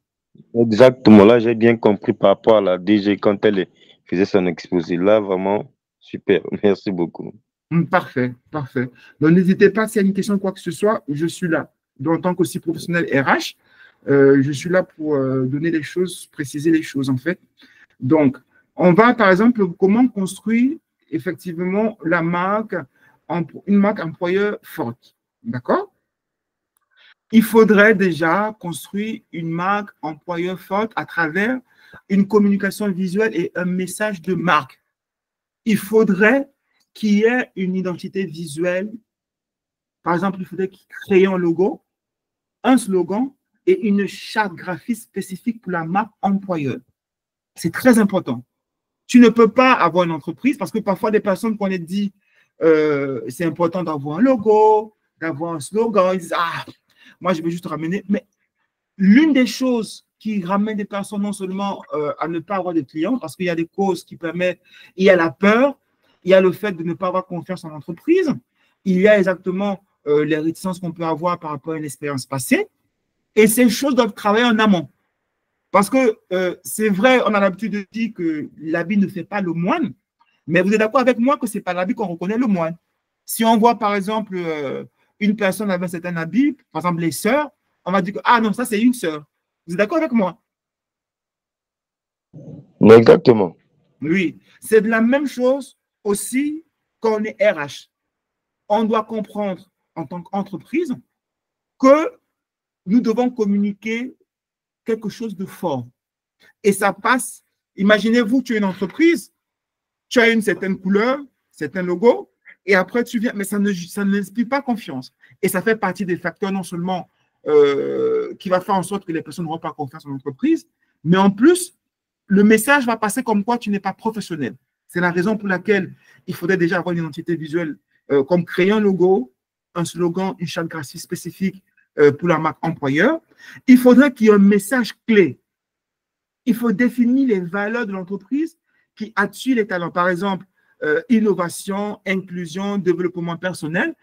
Exactement, là j'ai bien compris par rapport à la DG quand elle faisait son exposé. Là, vraiment, super, merci beaucoup. Parfait, parfait. Donc n'hésitez pas, s'il y a une question, quoi que ce soit, je suis là. Donc, en tant qu'aussi professionnel RH, je suis là pour donner les choses, préciser les choses en fait. Donc, on va par exemple, comment construire effectivement la marque, une marque employeur forte. D'accord? Il faudrait déjà construire une marque employeur forte à travers une communication visuelle et un message de marque. Il faudrait qu'il y ait une identité visuelle. Par exemple, il faudrait créer un logo, un slogan et une charte graphique spécifique pour la marque employeur. C'est très important. Tu ne peux pas avoir une entreprise parce que parfois des personnes qu'on a dit c'est important d'avoir un logo, d'avoir un slogan, ils disent ah, moi je vais juste ramener. Mais l'une des choses qui ramène des personnes non seulement à ne pas avoir de clients parce qu'il y a des causes qui permettent, il y a la peur, il y a le fait de ne pas avoir confiance en l'entreprise, il y a exactement les réticences qu'on peut avoir par rapport à une expérience passée. Et ces choses doivent travailler en amont. Parce que c'est vrai, on a l'habitude de dire que l'habit ne fait pas le moine, mais vous êtes d'accord avec moi que ce n'est pas l'habit qu'on reconnaît le moine. Si on voit par exemple une personne avec un certain habit, par exemple les sœurs, on va dire que ah non, ça c'est une sœur. Vous êtes d'accord avec moi? Exactement. Oui, c'est de la même chose aussi quand on est RH. On doit comprendre en tant qu'entreprise que nous devons communiquer quelque chose de fort. Et ça passe, imaginez-vous, tu es une entreprise, tu as une certaine couleur, certains logos, et après tu viens, mais ça n'inspire pas confiance. Et ça fait partie des facteurs non seulement qui va faire en sorte que les personnes n'auront pas confiance en l'entreprise, mais en plus, le message va passer comme quoi tu n'es pas professionnel. C'est la raison pour laquelle il faudrait déjà avoir une identité visuelle, comme créer un logo, un slogan, une charte graphique spécifique pour la marque employeur. Il faudrait qu'il y ait un message clé. Il faut définir les valeurs de l'entreprise qui attirent les talents. Par exemple, innovation, inclusion, développement personnel.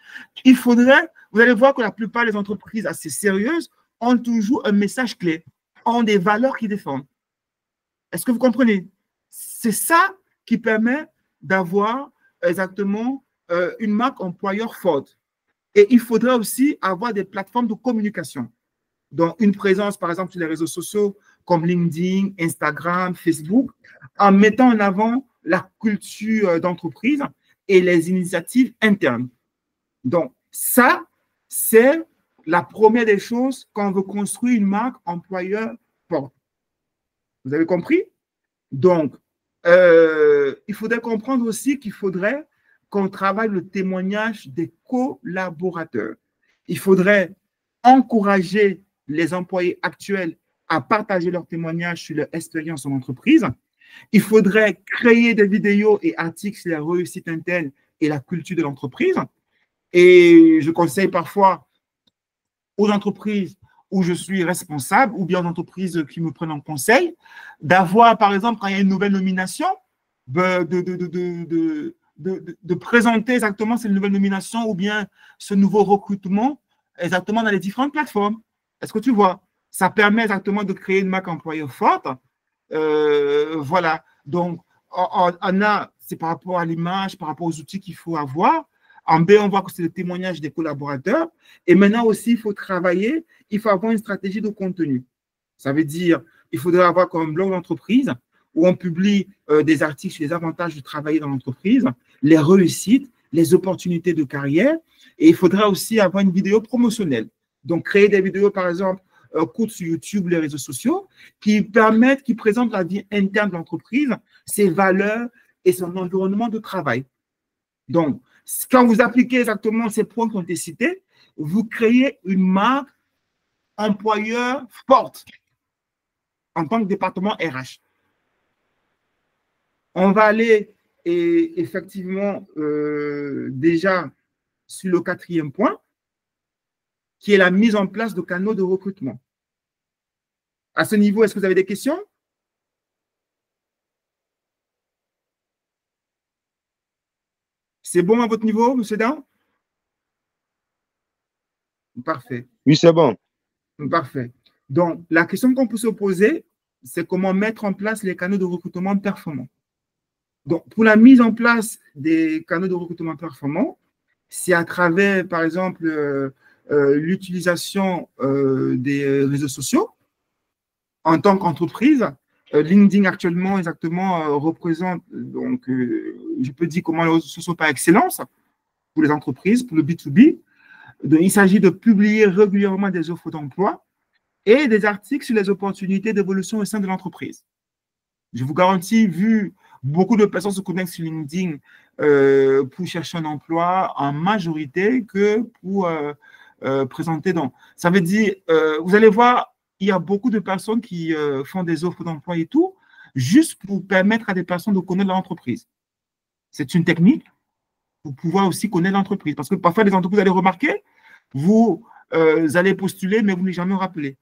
Il faudrait, vous allez voir que la plupart des entreprises assez sérieuses ont toujours un message clé, ont des valeurs qu'ils défendent. Est-ce que vous comprenez? C'est ça qui permet d'avoir exactement une marque employeur forte. Et il faudrait aussi avoir des plateformes de communication. Donc, une présence, par exemple, sur les réseaux sociaux comme LinkedIn, Instagram, Facebook, en mettant en avant la culture d'entreprise et les initiatives internes. Donc, ça, c'est la première des choses quand on veut construire une marque employeur forte. Vous avez compris? Donc, il faudrait comprendre aussi qu'il faudrait qu'on travaille le témoignage des collaborateurs. Il faudrait encourager les employés actuels à partager leurs témoignages sur leur expérience en entreprise. Il faudrait créer des vidéos et articles sur la réussite interne et la culture de l'entreprise. Et je conseille parfois aux entreprises où je suis responsable ou bien aux entreprises qui me prennent en conseil d'avoir, par exemple, quand il y a une nouvelle nomination, de présenter exactement cette nouvelle nomination ou bien ce nouveau recrutement exactement dans les différentes plateformes. Est-ce que tu vois? Ça permet exactement de créer une marque employeur forte. Voilà. Donc, on a, c'est par rapport à l'image, par rapport aux outils qu'il faut avoir. En B, on voit que c'est le témoignage des collaborateurs. Et maintenant aussi, il faut travailler, il faut avoir une stratégie de contenu. Ça veut dire, il faudrait avoir comme blog d'entreprise où on publie des articles sur les avantages de travailler dans l'entreprise, les réussites, les opportunités de carrière. Et il faudrait aussi avoir une vidéo promotionnelle. Donc, créer des vidéos, par exemple, courtes sur YouTube, les réseaux sociaux, qui présentent la vie interne de l'entreprise, ses valeurs et son environnement de travail. Donc, quand vous appliquez exactement ces points qui ont été cités, vous créez une marque employeur forte en tant que département RH. On va aller effectivement déjà sur le 4e point, qui est la mise en place de canaux de recrutement. À ce niveau, est-ce que vous avez des questions? C'est bon à votre niveau, M. Dan? Parfait. Oui, c'est bon. Parfait. Donc, la question qu'on peut se poser, c'est comment mettre en place les canaux de recrutement performants. Donc, pour la mise en place des canaux de recrutement performants, c'est à travers, par exemple, l'utilisation des réseaux sociaux en tant qu'entreprise. LinkedIn actuellement exactement représente, donc je peux dire comment les réseaux sociaux par excellence pour les entreprises, pour le B2B. Donc, il s'agit de publier régulièrement des offres d'emploi et des articles sur les opportunités d'évolution au sein de l'entreprise. Je vous garantis, vu beaucoup de personnes se connectent sur LinkedIn pour chercher un emploi en majorité que pour présenter. Donc, ça veut dire, vous allez voir, il y a beaucoup de personnes qui font des offres d'emploi et tout, juste pour permettre à des personnes de connaître l'entreprise. C'est une technique pour pouvoir aussi connaître l'entreprise. Parce que parfois, les entreprises, vous allez remarquer, vous allez postuler, mais vous n'êtes jamais rappelé.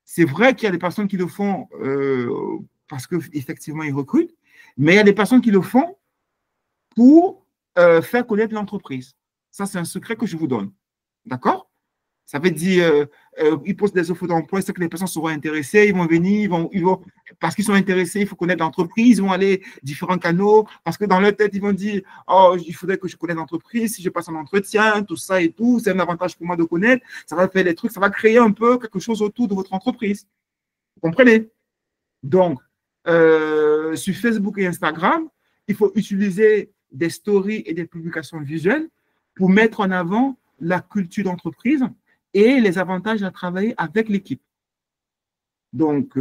C'est vrai qu'il y a des personnes qui le font parce qu'effectivement, ils recrutent, mais il y a des personnes qui le font pour faire connaître l'entreprise. Ça, c'est un secret que je vous donne. D'accord? Ça veut dire, ils postent des offres d'emploi, c'est que les personnes seront intéressées, ils vont venir, ils vont, parce qu'ils sont intéressés, il faut connaître l'entreprise, ils vont aller différents canaux, parce que dans leur tête, ils vont dire, oh, il faudrait que je connaisse l'entreprise, si je passe un entretien, tout ça et tout, c'est un avantage pour moi de connaître, ça va faire des trucs, ça va créer un peu quelque chose autour de votre entreprise. Vous comprenez? Donc, sur Facebook et Instagram, il faut utiliser des stories et des publications visuelles pour mettre en avant la culture d'entreprise et les avantages à travailler avec l'équipe. Donc,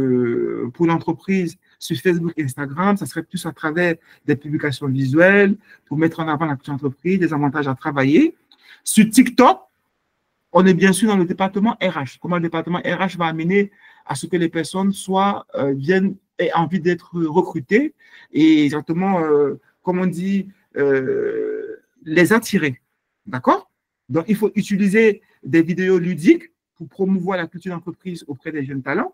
pour l'entreprise, sur Facebook et Instagram, ça serait plus à travers des publications visuelles pour mettre en avant la culture d'entreprise, des avantages à travailler. Sur TikTok, on est bien sûr dans le département RH. Comment le département RH va amener à ce que les personnes viennent et aient envie d'être recrutées et exactement, comme on dit, les attirer. D'accord? Donc, il faut utiliser des vidéos ludiques pour promouvoir la culture d'entreprise auprès des jeunes talents.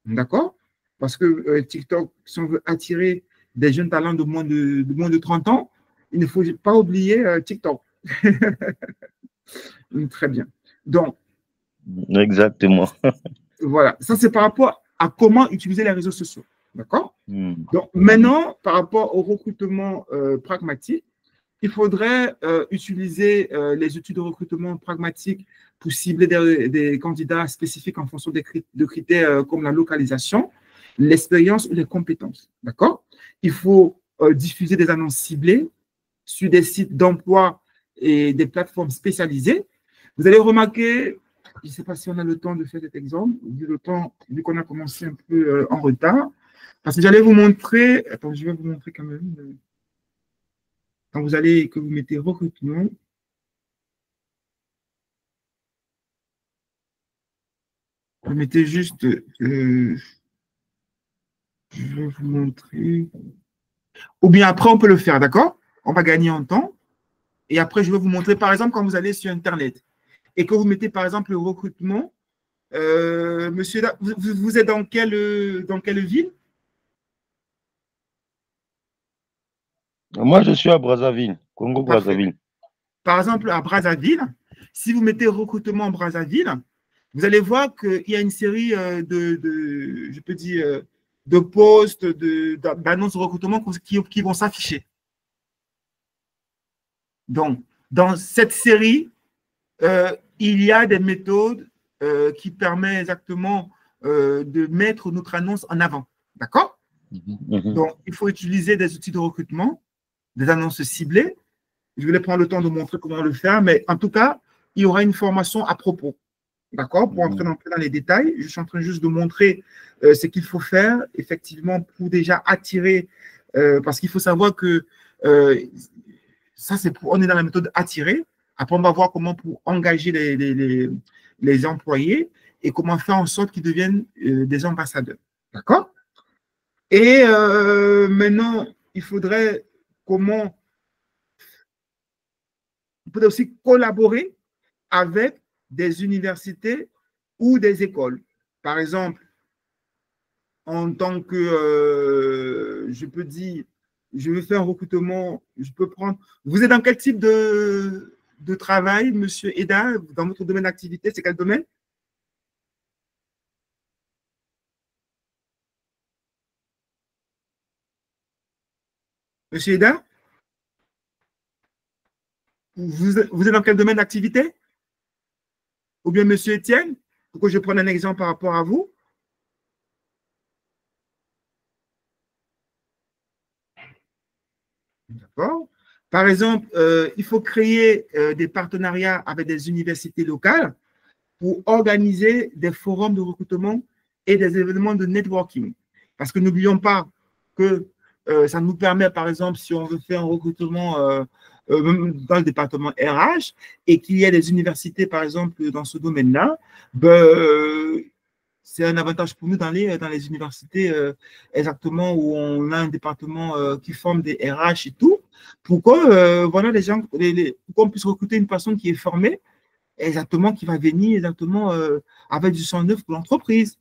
D'accord? Parce que TikTok, si on veut attirer des jeunes talents de moins de 30 ans, il ne faut pas oublier TikTok. Très bien. Donc, exactement. Voilà, ça c'est par rapport à comment utiliser les réseaux sociaux. D'accord? Donc, maintenant, par rapport au recrutement pragmatique, il faudrait utiliser les outils de recrutement pragmatique pour cibler des candidats spécifiques en fonction de critères comme la localisation, l'expérience ou les compétences. D'accord? Il faut diffuser des annonces ciblées sur des sites d'emploi et des plateformes spécialisées. Vous allez remarquer, je ne sais pas si on a le temps de faire cet exemple, vu qu'on a commencé un peu en retard, parce que j'allais vous montrer, attends, je vais vous montrer quand même. Quand que vous mettez recrutement, vous mettez juste, je vais vous montrer, ou bien après on peut le faire, d'accord? On va gagner en temps, et après je vais vous montrer, par exemple, quand vous allez sur Internet, et que vous mettez par exemple le recrutement, monsieur, vous êtes dans quelle ville? Moi, je suis à Brazzaville, Congo-Brazzaville. Par exemple, à Brazzaville, si vous mettez recrutement en Brazzaville, vous allez voir qu'il y a une série je peux dire, de postes, d'annonces de recrutement qui vont s'afficher. Donc, dans cette série, il y a des méthodes qui permettent exactement de mettre notre annonce en avant. D'accord? Donc, il faut utiliser des outils de recrutement, des annonces ciblées. Je vais prendre le temps de montrer comment le faire, mais en tout cas, il y aura une formation à propos. D'accord? Pour entrer dans les détails, je suis en train juste de montrer ce qu'il faut faire, effectivement, pour déjà attirer, parce qu'il faut savoir que ça, on est dans la méthode attirer. Après, on va voir comment pour engager les employés et comment faire en sorte qu'ils deviennent des ambassadeurs. D'accord? Et maintenant, il faudrait aussi collaborer avec des universités ou des écoles. Par exemple, en tant que, je peux dire, je veux faire un recrutement, je peux prendre… Vous êtes dans quel type de travail, Monsieur Eda, dans votre domaine d'activité? C'est quel domaine? Monsieur Eda? Vous êtes dans quel domaine d'activité? Ou bien Monsieur Étienne? Pour que je prenne un exemple par rapport à vous. D'accord. Par exemple, il faut créer des partenariats avec des universités locales pour organiser des forums de recrutement et des événements de networking. Parce que n'oublions pas que ça nous permet, par exemple, si on veut faire un recrutement dans le département RH et qu'il y ait des universités, par exemple, dans ce domaine-là, c'est un avantage pour nous dans les universités exactement où on a un département qui forme des RH et tout, pour que voilà, les gens, pour qu'on puisse recruter une personne qui est formée, exactement, qui va venir exactement avec du sang neuf pour l'entreprise.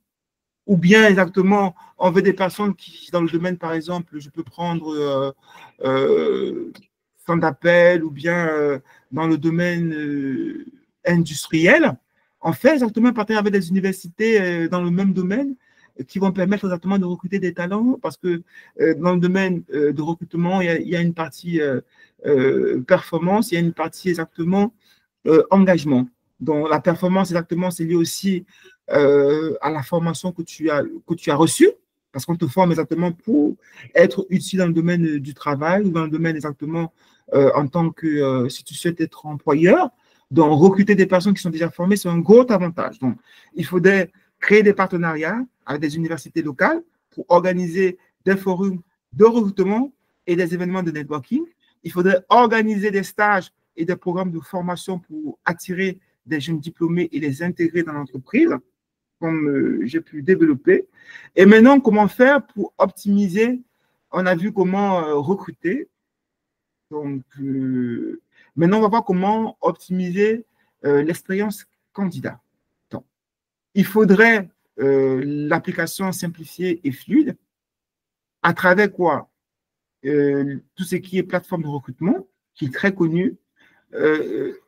Ou bien exactement, on veut des personnes qui, dans le domaine, par exemple, je peux prendre centre d'appel ou bien dans le domaine industriel. On fait exactement un partenariat avec des universités dans le même domaine qui vont permettre exactement de recruter des talents parce que dans le domaine de recrutement, il y a une partie performance, il y a une partie exactement engagement. Donc, la performance, exactement, c'est lié aussi à la formation que tu as reçue, parce qu'on te forme exactement pour être utile dans le domaine du travail ou dans le domaine exactement en tant que, si tu souhaites être employeur. Donc, recruter des personnes qui sont déjà formées, c'est un gros avantage. Donc, il faudrait créer des partenariats avec des universités locales pour organiser des forums de recrutement et des événements de networking. Il faudrait organiser des stages et des programmes de formation pour attirer des jeunes diplômés et les intégrer dans l'entreprise, comme j'ai pu développer. Et maintenant, comment faire pour optimiser? On a vu comment recruter. Donc, maintenant, on va voir comment optimiser l'expérience candidat. Donc, il faudrait l'application simplifiée et fluide à travers quoi? Tout ce qui est plateforme de recrutement, qui est très connu.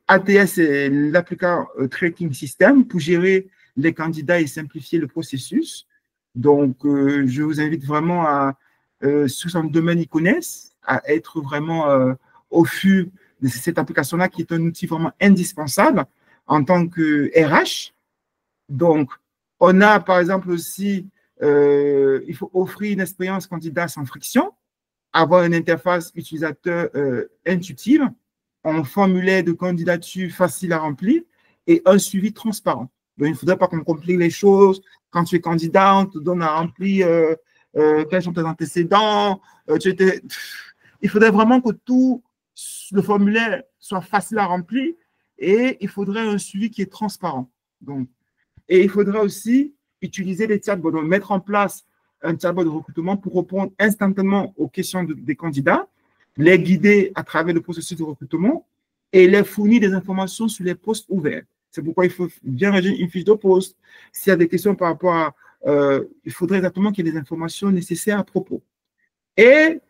ATS, c'est l'application Tracking System pour gérer les candidats et simplifier le processus. Donc, je vous invite vraiment à, sous son domaine, ils connaissent, à être vraiment au fur de cette application-là qui est un outil vraiment indispensable en tant que RH. Donc, on a par exemple aussi, il faut offrir une expérience candidat sans friction, avoir une interface utilisateur intuitive, un formulaire de candidature facile à remplir et un suivi transparent. Donc, il ne faudrait pas qu'on complique les choses. Quand tu es candidat, on te donne à remplir quels sont tes antécédents. Il faudrait vraiment que tout le formulaire soit facile à remplir et il faudrait un suivi qui est transparent. Donc, et il faudrait aussi utiliser les chatbots, donc mettre en place un chatbot de recrutement pour répondre instantanément aux questions des candidats, les guider à travers le processus de recrutement et les fournir des informations sur les postes ouverts. C'est pourquoi il faut bien rédiger une fiche de poste. S'il y a des questions par rapport à… il faudrait exactement qu'il y ait des informations nécessaires à propos. Et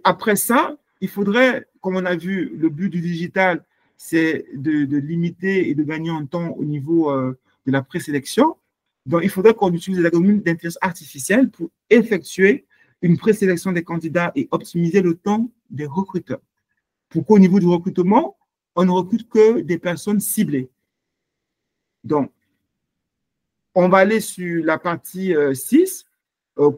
après ça, il faudrait, comme on a vu, le but du digital, c'est de limiter et de gagner en temps au niveau de la présélection. Donc, il faudrait qu'on utilise les algorithmes d'intelligence artificielle pour effectuer une présélection des candidats et optimiser le temps des recruteurs. Pour qu'au niveau du recrutement, on ne recrute que des personnes ciblées. Donc, on va aller sur la partie 6.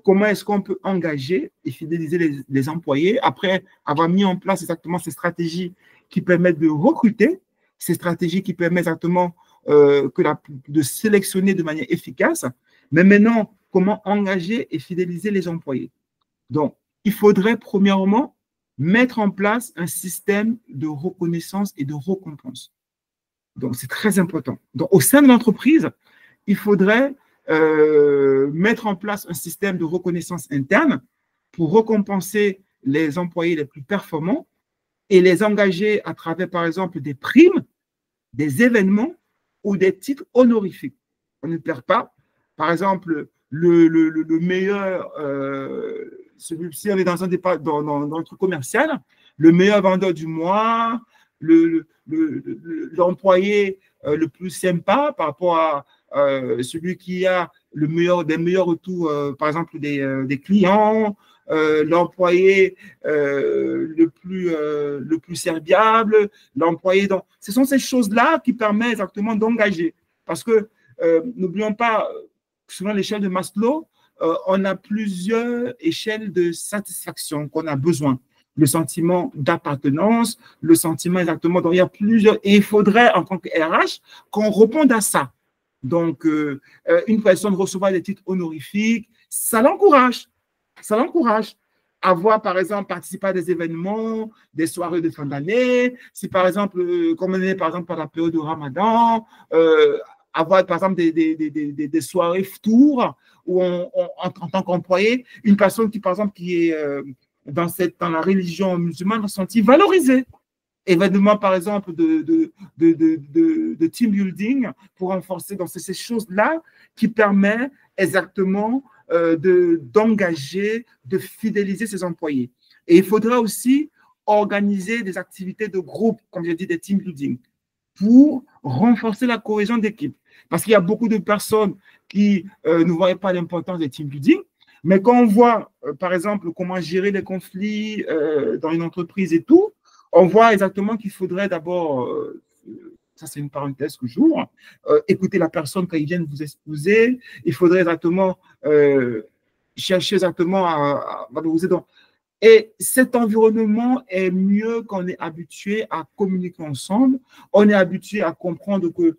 Comment est-ce qu'on peut engager et fidéliser les employés après avoir mis en place exactement ces stratégies qui permettent de recruter ces stratégies qui permettent exactement de sélectionner de manière efficace, mais maintenant, comment engager et fidéliser les employés. Donc, il faudrait premièrement mettre en place un système de reconnaissance et de récompense. Donc, c'est très important. Donc, au sein de l'entreprise, il faudrait mettre en place un système de reconnaissance interne pour récompenser les employés les plus performants et les engager à travers, par exemple, des primes, des événements ou des titres honorifiques. On ne perd pas. Par exemple, le meilleur, si on est dans un truc commercial, le meilleur vendeur du mois, l'employé le plus sympa par rapport à celui qui a des meilleurs retours, par exemple, des clients, l'employé le plus serviable, l'employé. Ce sont ces choses-là qui permettent exactement d'engager. Parce que n'oublions pas, selon l'échelle de Maslow, on a plusieurs échelles de satisfaction qu'on a besoin. Le sentiment d'appartenance, le sentiment exactement, donc il y a plusieurs, et il faudrait en tant que RH qu'on réponde à ça. Donc, une personne recevoir des titres honorifiques, ça l'encourage. Ça l'encourage à voir, par exemple, participer à des événements, des soirées de fin d'année. Si, par exemple, comme on est, par exemple, par la période de Ramadan, avoir, par exemple, des soirées tours où en tant qu'employé, une personne qui, par exemple, qui est dans la religion musulmane, se sentit valorisée. Événements, par exemple, de team building pour renforcer. Donc, c'est ces choses-là qui permettent exactement d'engager, de fidéliser ses employés. Et il faudra aussi organiser des activités de groupe, comme j'ai dit, des team building, pour renforcer la cohésion d'équipe. Parce qu'il y a beaucoup de personnes qui ne voient pas l'importance des team building, mais quand on voit, par exemple, comment gérer les conflits dans une entreprise et tout, on voit exactement qu'il faudrait d'abord, ça c'est une parenthèse que j'ouvre, écouter la personne quand il vient vous exposer. Il faudrait exactement chercher exactement à valoriser. Et cet environnement est mieux quand on est habitué à communiquer ensemble. On est habitué à comprendre que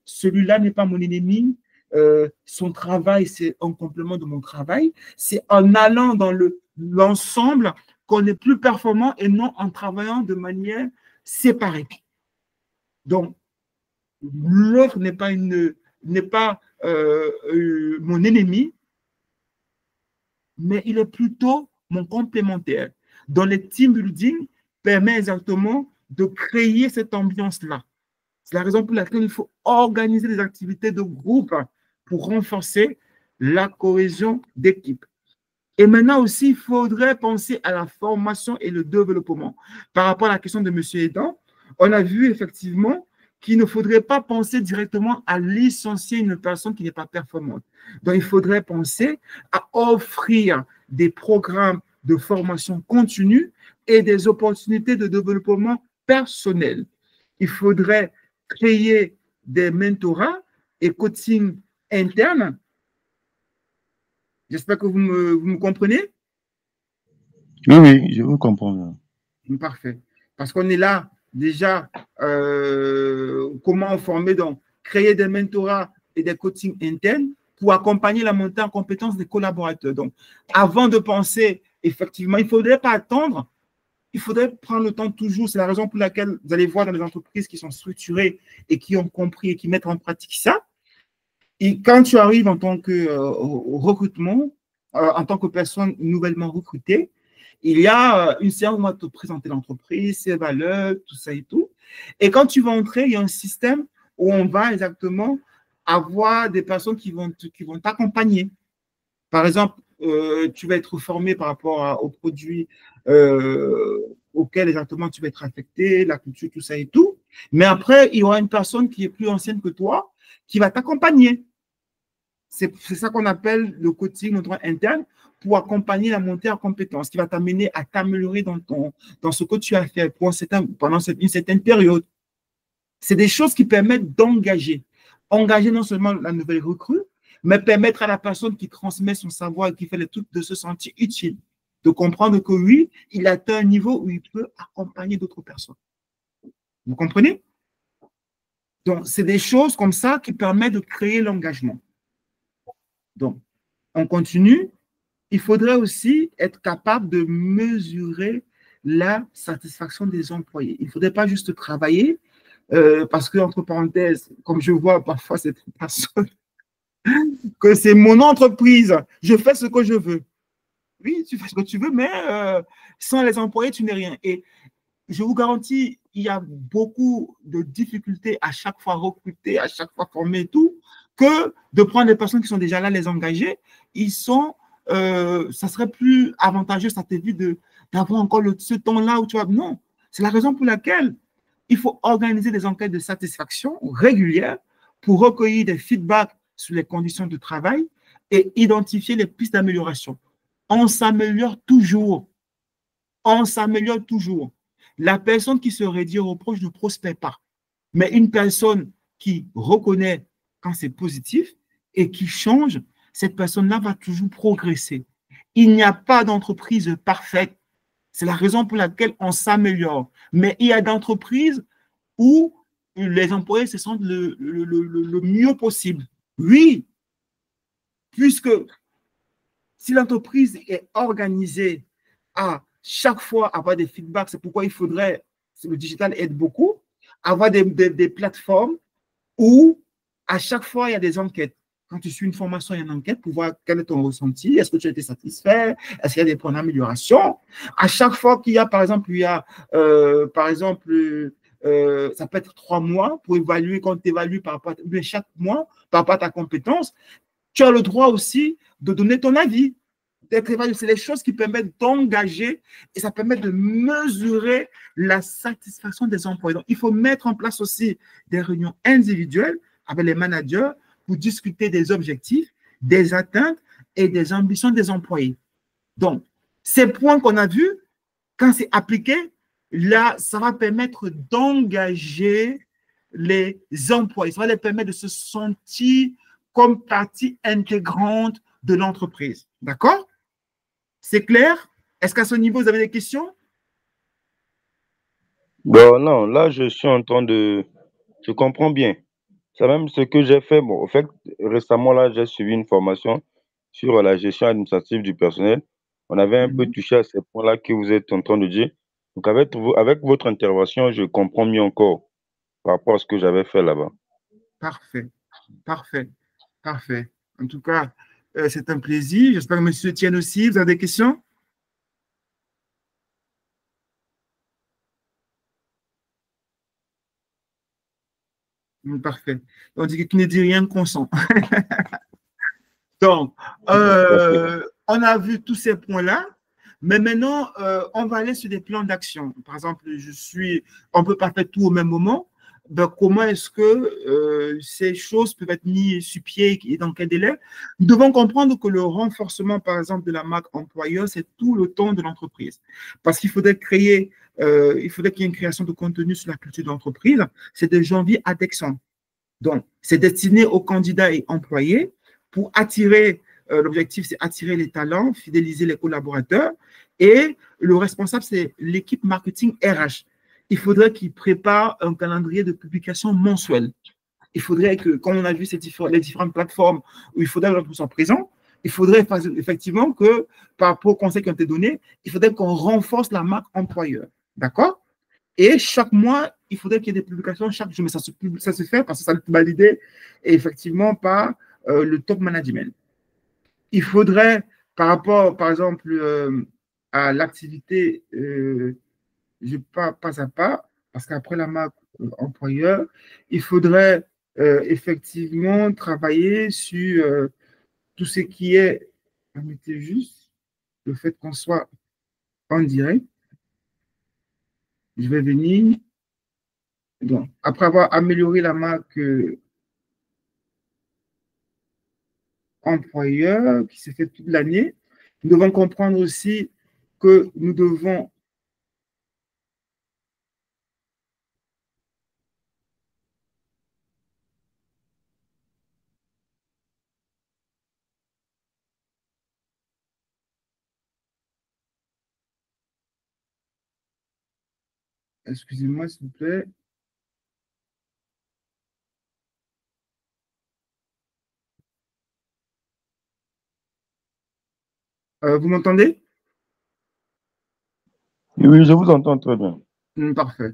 celui-là n'est pas mon ennemi. Son travail, c'est un complément de mon travail. C'est en allant dans l'ensemble qu'on est plus performant et non en travaillant de manière séparée. Donc, l'autre n'est pas mon ennemi, mais il est plutôt mon complémentaire. Donc, le team building permet exactement de créer cette ambiance-là. C'est la raison pour laquelle il faut organiser des activités de groupe pour renforcer la cohésion d'équipe. Et maintenant aussi, il faudrait penser à la formation et le développement. Par rapport à la question de M. Edan, on a vu effectivement qu'il ne faudrait pas penser directement à licencier une personne qui n'est pas performante. Donc, il faudrait penser à offrir des programmes de formation continue et des opportunités de développement personnel. Il faudrait créer des mentorats et coaching internes. J'espère que vous me comprenez. Oui, oui, je vous comprends. Parfait. Parce qu'on est là déjà, comment former, donc, créer des mentorats et des coachings internes pour accompagner la montée en compétences des collaborateurs. Donc, avant de penser, effectivement, il ne faudrait pas attendre, il faudrait prendre le temps toujours. C'est la raison pour laquelle vous allez voir dans les entreprises qui sont structurées et qui ont compris et qui mettent en pratique ça. Et quand tu arrives en tant que recrutement, en tant que personne nouvellement recrutée, il y a une séance où on va te présenter l'entreprise, ses valeurs, tout ça et tout. Et quand tu vas entrer, il y a un système où on va exactement avoir des personnes qui vont t'accompagner. Par exemple, tu vas être formé par rapport aux produits auxquels exactement tu vas être affecté, la culture, tout ça et tout. Mais après, il y aura une personne qui est plus ancienne que toi qui va t'accompagner. C'est ça qu'on appelle le coaching interne pour accompagner la montée en compétences, qui va t'amener à t'améliorer dans ce que tu as fait pendant une certaine période. C'est des choses qui permettent d'engager. Engager non seulement la nouvelle recrue, mais permettre à la personne qui transmet son savoir et qui fait les trucs de se sentir utile, de comprendre que oui, il atteint un niveau où il peut accompagner d'autres personnes. Vous comprenez? Donc, c'est des choses comme ça qui permettent de créer l'engagement. Donc, on continue. Il faudrait aussi être capable de mesurer la satisfaction des employés. Il ne faudrait pas juste travailler, parce que, entre parenthèses, comme je vois parfois cette personne, que c'est mon entreprise, je fais ce que je veux. Oui, tu fais ce que tu veux, mais sans les employés, tu n'es rien. Et je vous garantis, il y a beaucoup de difficultés à chaque fois recruter, à chaque fois former et tout, que de prendre des personnes qui sont déjà là, les engager. Ça serait plus avantageux, ça t'évite d'avoir encore ce temps-là où tu vas. Non, c'est la raison pour laquelle il faut organiser des enquêtes de satisfaction régulières pour recueillir des feedbacks sur les conditions de travail et identifier les pistes d'amélioration. On s'améliore toujours. On s'améliore toujours. La personne qui se réduit au reproche ne prospère pas. Mais une personne qui reconnaît quand c'est positif et qui change, cette personne-là va toujours progresser. Il n'y a pas d'entreprise parfaite. C'est la raison pour laquelle on s'améliore. Mais il y a d'entreprises où les employés se sentent le mieux possible. Oui, puisque si l'entreprise est organisée à chaque fois avoir des feedbacks, c'est pourquoi il faudrait, le digital aide beaucoup, avoir des plateformes où à chaque fois il y a des enquêtes. Quand tu suis une formation, il y a une enquête pour voir quel est ton ressenti, est-ce que tu as été satisfait, est-ce qu'il y a des points d'amélioration. À chaque fois qu'il y a, par exemple, ça peut être 3 mois pour évaluer, quand tu évalues par rapport à, chaque mois par rapport à ta compétence, tu as le droit aussi de donner ton avis. C'est les choses qui permettent d'engager et ça permet de mesurer la satisfaction des employés. Donc, il faut mettre en place aussi des réunions individuelles avec les managers pour discuter des objectifs, des atteintes et des ambitions des employés. Donc, ces points qu'on a vus, quand c'est appliqué, là, ça va permettre d'engager les employés. Ça va les permettre de se sentir comme partie intégrante de l'entreprise. D'accord? C'est clair? Est-ce qu'à ce niveau, vous avez des questions? Bon, non, là, je suis en train de... Je comprends bien. C'est même ce que j'ai fait. Bon, en fait, récemment, là, j'ai suivi une formation sur la gestion administrative du personnel. On avait un peu Mhm. touché à ces points-là que vous êtes en train de dire. Donc, avec votre intervention, je comprends mieux encore par rapport à ce que j'avais fait là-bas. Parfait, parfait, parfait. En tout cas, c'est un plaisir. J'espère que M. Etienne aussi, vous avez des questions? Parfait. On dit que qui ne dit rien consent. Donc, on a vu tous ces points-là, mais maintenant, on va aller sur des plans d'action. Par exemple, on ne peut pas faire tout au même moment. Ben, comment est-ce que ces choses peuvent être mises sur pied et dans quel délai? Nous devons comprendre que le renforcement, par exemple, de la marque employeur, c'est tout le temps de l'entreprise. Parce il faudrait qu'il y ait une création de contenu sur la culture de l'entreprise. C'est de janvier à décembre. Donc, c'est destiné aux candidats et employés pour attirer, l'objectif, c'est attirer les talents, fidéliser les collaborateurs. Et le responsable, c'est l'équipe marketing RH. Il faudrait qu'il prépare un calendrier de publication mensuel. Il faudrait que, comme on a vu les différentes plateformes où il faudrait que nous soyons présents, il faudrait effectivement que, par rapport aux conseils qui ont été donnés, il faudrait qu'on renforce la marque employeur. D'accord? Et chaque mois, il faudrait qu'il y ait des publications chaque jour, mais ça se fait parce que ça est validé effectivement par le top management. Il faudrait, par rapport, par exemple, à l'activité, je pas à pas, parce qu'après la marque employeur, il faudrait effectivement travailler sur tout ce qui est, permettez juste, le fait qu'on soit en direct. Je vais venir. Donc, après avoir amélioré la marque employeur qui s'est fait toute l'année, nous devons comprendre aussi que nous devons, excusez-moi s'il vous plaît, Vous m'entendez? Oui, je vous entends très bien. Parfait.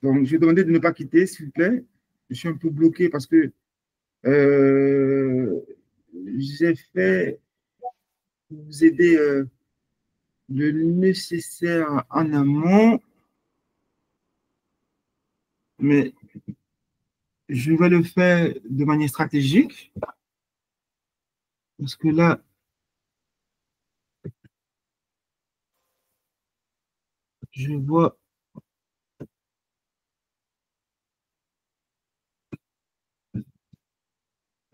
Donc, je vais demander de ne pas quitter, s'il vous plaît. Je suis un peu bloqué parce que j'ai fait vous aider le nécessaire en amont, mais je vais le faire de manière stratégique parce que là, je vois.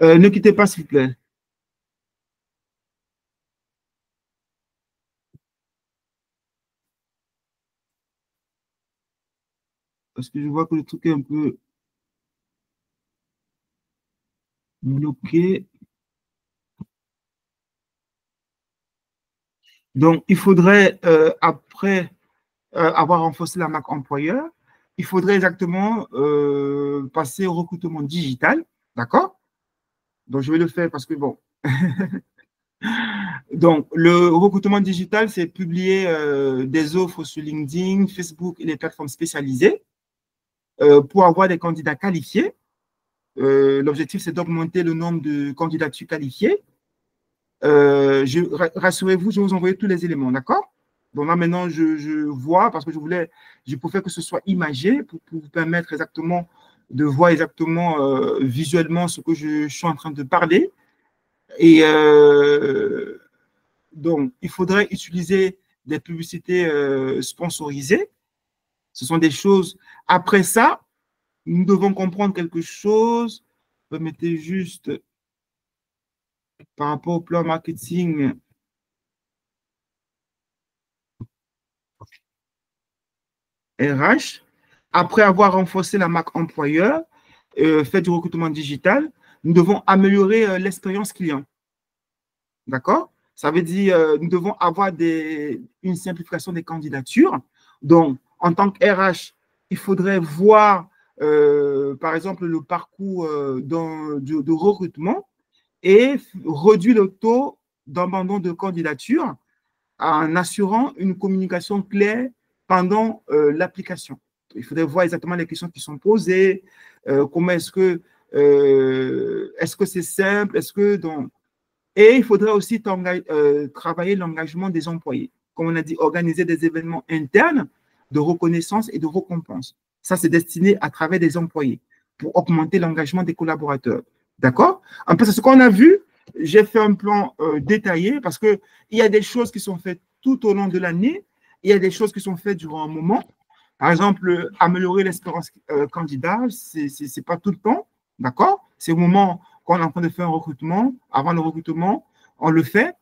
Ne quittez pas, s'il vous plaît. Parce que je vois que le truc est un peu bloqué. Donc, il faudrait, après avoir renforcé la marque employeur, il faudrait exactement passer au recrutement digital. D'accord? Donc, je vais le faire parce que, bon. Donc, le recrutement digital, c'est publier des offres sur LinkedIn, Facebook et les plateformes spécialisées pour avoir des candidats qualifiés. L'objectif, c'est d'augmenter le nombre de candidatures qualifiées. Rassurez-vous, je vais vous envoyer tous les éléments, d'accord? Donc là, maintenant, je vois, parce que je préfère que ce soit imagé pour vous permettre exactement de voir exactement visuellement ce que je suis en train de parler. Et donc, il faudrait utiliser des publicités sponsorisées. Ce sont des choses. Après ça, nous devons comprendre quelque chose. Permettez juste, par rapport au plan marketing, RH, après avoir renforcé la marque employeur, fait du recrutement digital, nous devons améliorer l'expérience client. D'accord? Ça veut dire nous devons avoir une simplification des candidatures. Donc, en tant que RH, il faudrait voir, par exemple, le parcours de recrutement et réduire le taux d'abandon de candidature en assurant une communication claire pendant l'application. Il faudrait voir exactement les questions qui sont posées, comment est-ce que c'est simple, est-ce que donc, et il faudrait aussi travailler l'engagement des employés. Comme on a dit, organiser des événements internes de reconnaissance et de récompense. Ça, c'est destiné à travers des employés pour augmenter l'engagement des collaborateurs. D'accord? En plus, ce qu'on a vu, j'ai fait un plan détaillé parce qu'il y a des choses qui sont faites tout au long de l'année, il y a des choses qui sont faites durant un moment. Par exemple, améliorer l'espérance candidat, ce n'est pas tout le temps, d'accord? C'est au moment qu'on est en train de faire un recrutement, avant le recrutement, on le fait.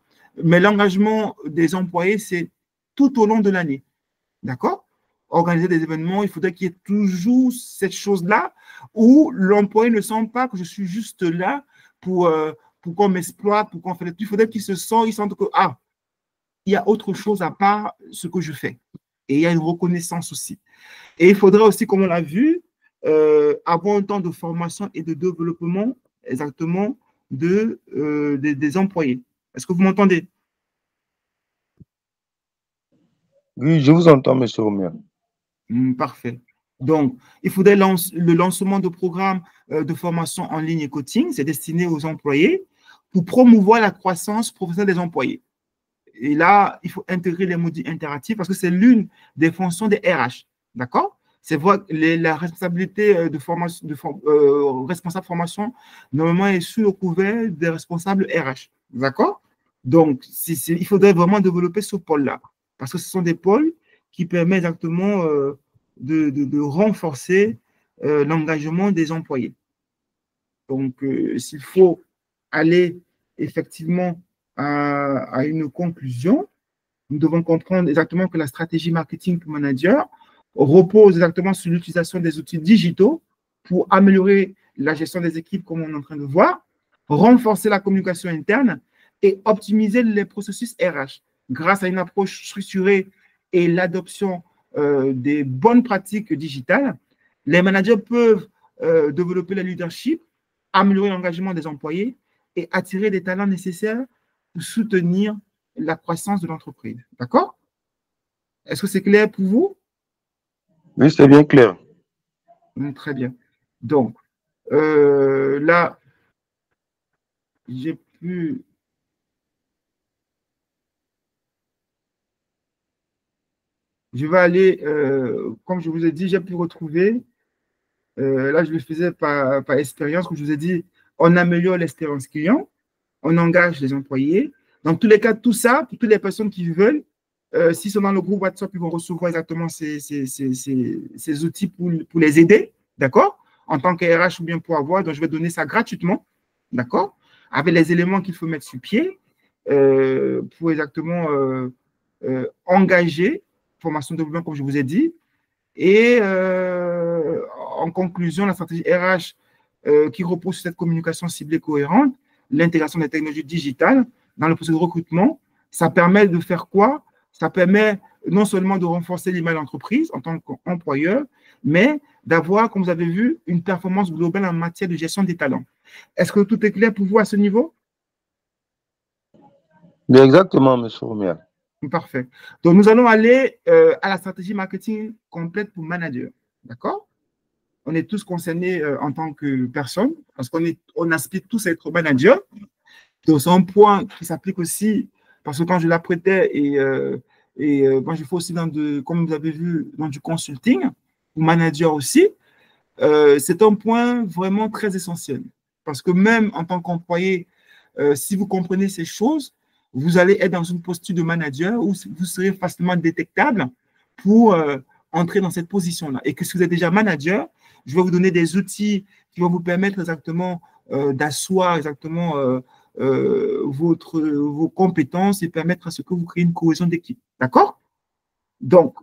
Mais l'engagement des employés, c'est tout au long de l'année, d'accord? Organiser des événements, il faudrait qu'il y ait toujours cette chose-là où l'employé ne sent pas que je suis juste là pour qu'on m'exploite, pour qu'on fasse. Il faudrait qu'il se sente que, ah, il y a autre chose à part ce que je fais. Et il y a une reconnaissance aussi. Et il faudrait aussi, comme on l'a vu, avoir un temps de formation et de développement exactement des employés. Est-ce que vous m'entendez? Oui, je vous entends, monsieur Omer. Parfait. Donc, il faudrait le lancement de programmes de formation en ligne et coaching, c'est destiné aux employés pour promouvoir la croissance professionnelle des employés. Et là, il faut intégrer les modules interactifs parce que c'est l'une des fonctions des RH. D'accord? C'est vrai la responsabilité de formation, responsable formation, normalement, est sous le couvert des responsables RH. D'accord? Donc, il faudrait vraiment développer ce pôle-là parce que ce sont des pôles qui permettent exactement de renforcer l'engagement des employés. Donc, s'il faut aller effectivement à une conclusion, nous devons comprendre exactement que la stratégie marketing manager repose exactement sur l'utilisation des outils digitaux pour améliorer la gestion des équipes, comme on est en train de voir, renforcer la communication interne et optimiser les processus RH grâce à une approche structurée et l'adoption des bonnes pratiques digitales. Les managers peuvent développer le leadership, améliorer l'engagement des employés et attirer les talents nécessaires pour soutenir la croissance de l'entreprise. D'accord? Est-ce que c'est clair pour vous? Oui, c'est bien clair. Très bien. Donc, là, j'ai pu... Je vais aller, comme je vous ai dit, j'ai pu retrouver, là je le faisais par expérience, comme je vous ai dit, on améliore l'expérience client, on engage les employés. Dans tous les cas, tout ça, pour toutes les personnes qui veulent, s'ils sont dans le groupe WhatsApp, ils vont recevoir exactement ces outils pour les aider, d'accord? En tant que RH ou bien pour avoir, donc je vais donner ça gratuitement, d'accord? Avec les éléments qu'il faut mettre sur pied pour exactement engager formation de développement, comme je vous ai dit. Et en conclusion, la stratégie RH qui repose sur cette communication ciblée cohérente, l'intégration des technologies digitales dans le processus de recrutement, ça permet de faire quoi? Ça permet non seulement de renforcer l'image de l'entreprise en tant qu'employeur, mais d'avoir, comme vous avez vu, une performance globale en matière de gestion des talents. Est-ce que tout est clair pour vous à ce niveau? Exactement, M. Romier. Parfait. Donc, nous allons aller à la stratégie marketing complète pour manager. D'accord? On est tous concernés en tant que personne parce qu'on aspire tous à être manager. Donc, c'est un point qui s'applique aussi parce que quand je l'apprêtais quand je fais aussi comme vous avez vu, dans du consulting, ou manager aussi, c'est un point vraiment très essentiel. Parce que même en tant qu'employé, si vous comprenez ces choses, vous allez être dans une posture de manager où vous serez facilement détectable pour entrer dans cette position-là. Et que si vous êtes déjà manager, je vais vous donner des outils qui vont vous permettre exactement d'asseoir exactement vos compétences et permettre à ce que vous créez une cohésion d'équipe. D'accord? Donc,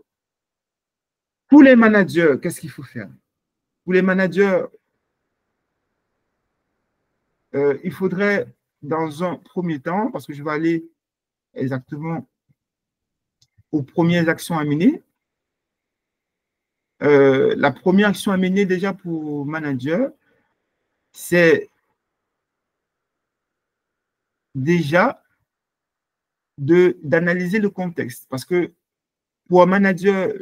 pour les managers, qu'est-ce qu'il faut faire? Pour les managers, il faudrait, dans un premier temps, parce que je vais aller exactement aux premières actions à mener. La première action à mener déjà pour manager, c'est déjà d'analyser le contexte. Parce que pour un manager,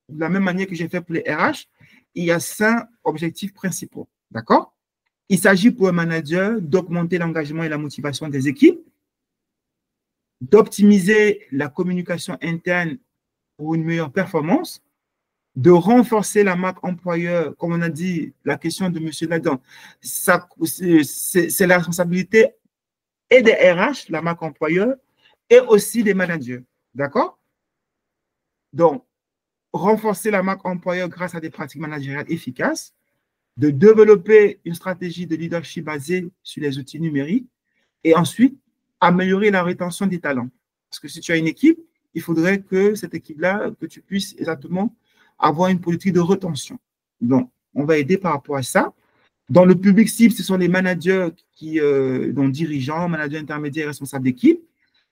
de la même manière que j'ai fait pour les RH, il y a 5 objectifs principaux. D'accord? Il s'agit pour un manager d'augmenter l'engagement et la motivation des équipes, d'optimiser la communication interne pour une meilleure performance, de renforcer la marque employeur, comme on a dit, la question de M. Nadan, c'est la responsabilité et des RH, la marque employeur, et aussi des managers. D'accord? Donc, renforcer la marque employeur grâce à des pratiques managériales efficaces, de développer une stratégie de leadership basée sur les outils numériques, et ensuite, améliorer la rétention des talents. Parce que si tu as une équipe, il faudrait que cette équipe-là, que tu puisses exactement avoir une politique de rétention. Donc, on va aider par rapport à ça. Dans le public cible, ce sont les managers dont dirigeants, managers intermédiaires, responsables d'équipe,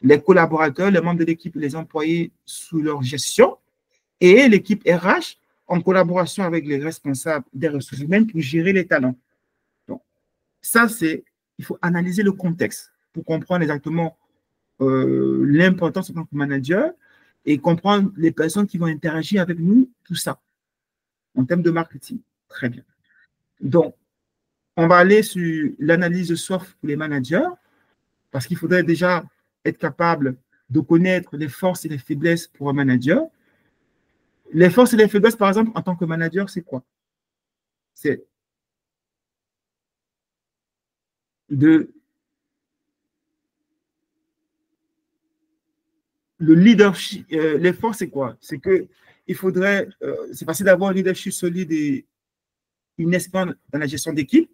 les collaborateurs, les membres de l'équipe et les employés sous leur gestion, et l'équipe RH en collaboration avec les responsables des ressources humaines pour gérer les talents. Donc, ça, il faut analyser le contexte pour comprendre exactement l'importance en tant que manager et comprendre les personnes qui vont interagir avec nous, tout ça, en termes de marketing. Très bien. Donc, on va aller sur l'analyse soft pour les managers, parce qu'il faudrait déjà être capable de connaître les forces et les faiblesses pour un manager. Les forces et les faiblesses, par exemple, en tant que manager, c'est quoi? C'est le leadership. Les forces, c'est quoi? C'est que il faudrait, c'est facile d'avoir un leadership solide et une expérience dans la gestion d'équipe,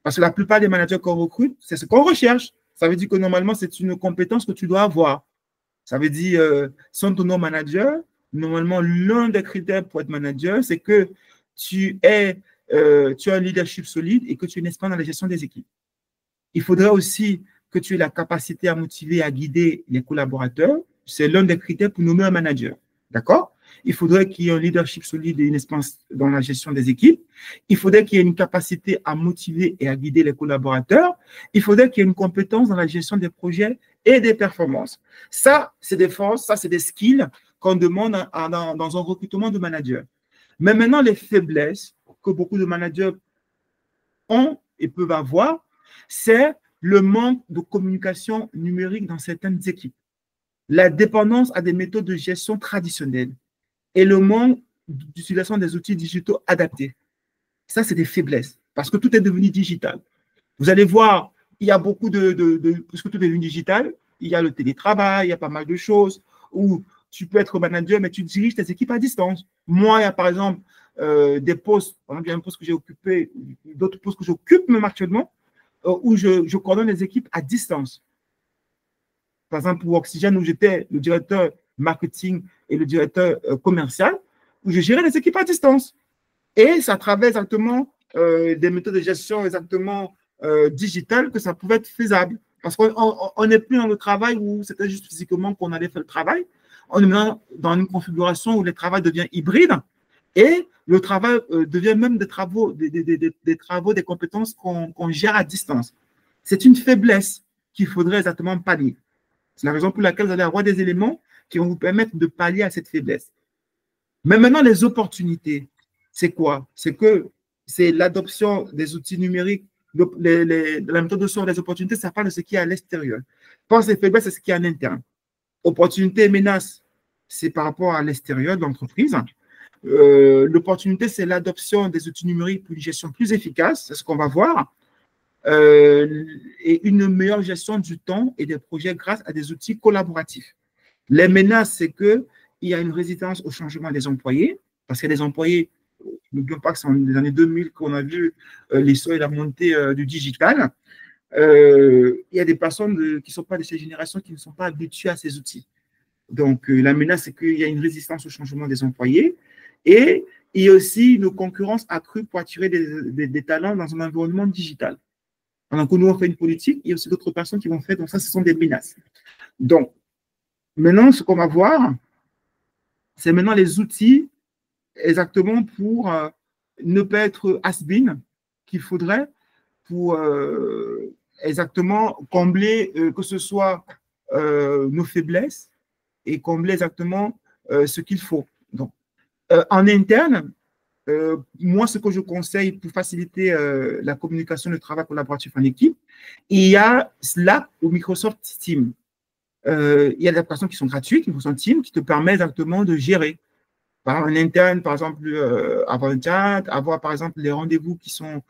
parce que la plupart des managers qu'on recrute, c'est ce qu'on recherche. Ça veut dire que normalement, c'est une compétence que tu dois avoir. Ça veut dire, si on te nomme manager, normalement, l'un des critères pour être manager, c'est que tu as un leadership solide et que tu es une expérience dans la gestion des équipes. Il faudrait aussi que tu aies la capacité à motiver et à guider les collaborateurs. C'est l'un des critères pour nommer un manager. D'accord? Il faudrait qu'il y ait un leadership solide et une expérience dans la gestion des équipes. Il faudrait qu'il y ait une capacité à motiver et à guider les collaborateurs. Il faudrait qu'il y ait une compétence dans la gestion des projets et des performances. Ça, c'est des forces, ça, c'est des skills qu'on demande dans un recrutement de manager. Mais maintenant, les faiblesses que beaucoup de managers ont et peuvent avoir, c'est le manque de communication numérique dans certaines équipes, la dépendance à des méthodes de gestion traditionnelles et le manque d'utilisation des outils digitaux adaptés. Ça, c'est des faiblesses parce que tout est devenu digital. Vous allez voir, il y a beaucoup puisque tout est devenu digital, il y a le télétravail, il y a pas mal de choses où tu peux être manager, mais tu diriges tes équipes à distance. Moi, il y a par exemple des postes, par exemple, il y a un poste que j'ai occupé, d'autres postes que j'occupe même actuellement, où je coordonne les équipes à distance. Par exemple, pour Oxygène, où j'étais le directeur marketing et le directeur commercial, où je gérais les équipes à distance. Et ça travaille exactement des méthodes de gestion exactement digitales que ça pouvait être faisable. Parce qu'on n'est plus dans le travail où c'était juste physiquement qu'on allait faire le travail. On est maintenant dans une configuration où le travail devient hybride et le travail devient même des travaux, des compétences qu'on gère à distance. C'est une faiblesse qu'il faudrait exactement pallier. C'est la raison pour laquelle vous allez avoir des éléments qui vont vous permettre de pallier à cette faiblesse. Mais maintenant, les opportunités, c'est quoi? C'est que c'est l'adoption des outils numériques, la méthode de sort des opportunités, ça parle de ce qui est à l'extérieur. Pense les faiblesses, c'est ce qui est en interne. Opportunité et menace, c'est par rapport à l'extérieur de l'entreprise. L'opportunité, c'est l'adoption des outils numériques pour une gestion plus efficace, c'est ce qu'on va voir, et une meilleure gestion du temps et des projets grâce à des outils collaboratifs. Les menaces, c'est qu'il y a une résistance au changement des employés, parce qu'il y a des employés, n'oublions pas que c'est dans les années 2000 qu'on a vu l'essor et la montée du digital. Il y a des personnes qui ne sont pas de ces générations qui ne sont pas habituées à ces outils. Donc, la menace, c'est qu'il y a une résistance au changement des employés et il y a aussi une concurrence accrue pour attirer des talents dans un environnement digital. Pendant que nous, on fait une politique, il y a aussi d'autres personnes qui vont faire, donc ça, ce sont des menaces. Donc, maintenant, ce qu'on va voir, c'est maintenant les outils exactement pour ne pas être has-been qu'il faudrait pour exactement combler que ce soit nos faiblesses et combler exactement ce qu'il faut. Donc, en interne, moi, ce que je conseille pour faciliter la communication, le travail collaboratif en équipe, il y a Slack ou Microsoft Teams. Il y a des applications qui sont gratuites, Microsoft Teams, qui te permettent exactement de gérer. En interne, par exemple, avoir un chat, avoir par exemple les rendez-vous qui sont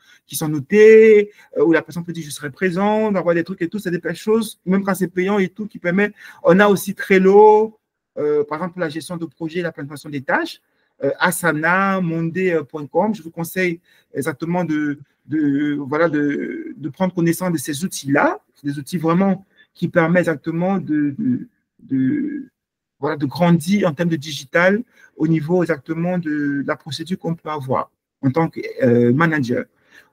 notés, où la personne peut dire je serai présent, d'avoir des trucs et tout, c'est des choses, même quand c'est payant et tout, qui permet. On a aussi Trello, par exemple, pour la gestion de projet, la planification des tâches, Asana, Monday.com. Je vous conseille exactement de prendre connaissance de ces outils-là, des outils vraiment qui permettent exactement de grandir en termes de digital au niveau exactement de la procédure qu'on peut avoir en tant que manager.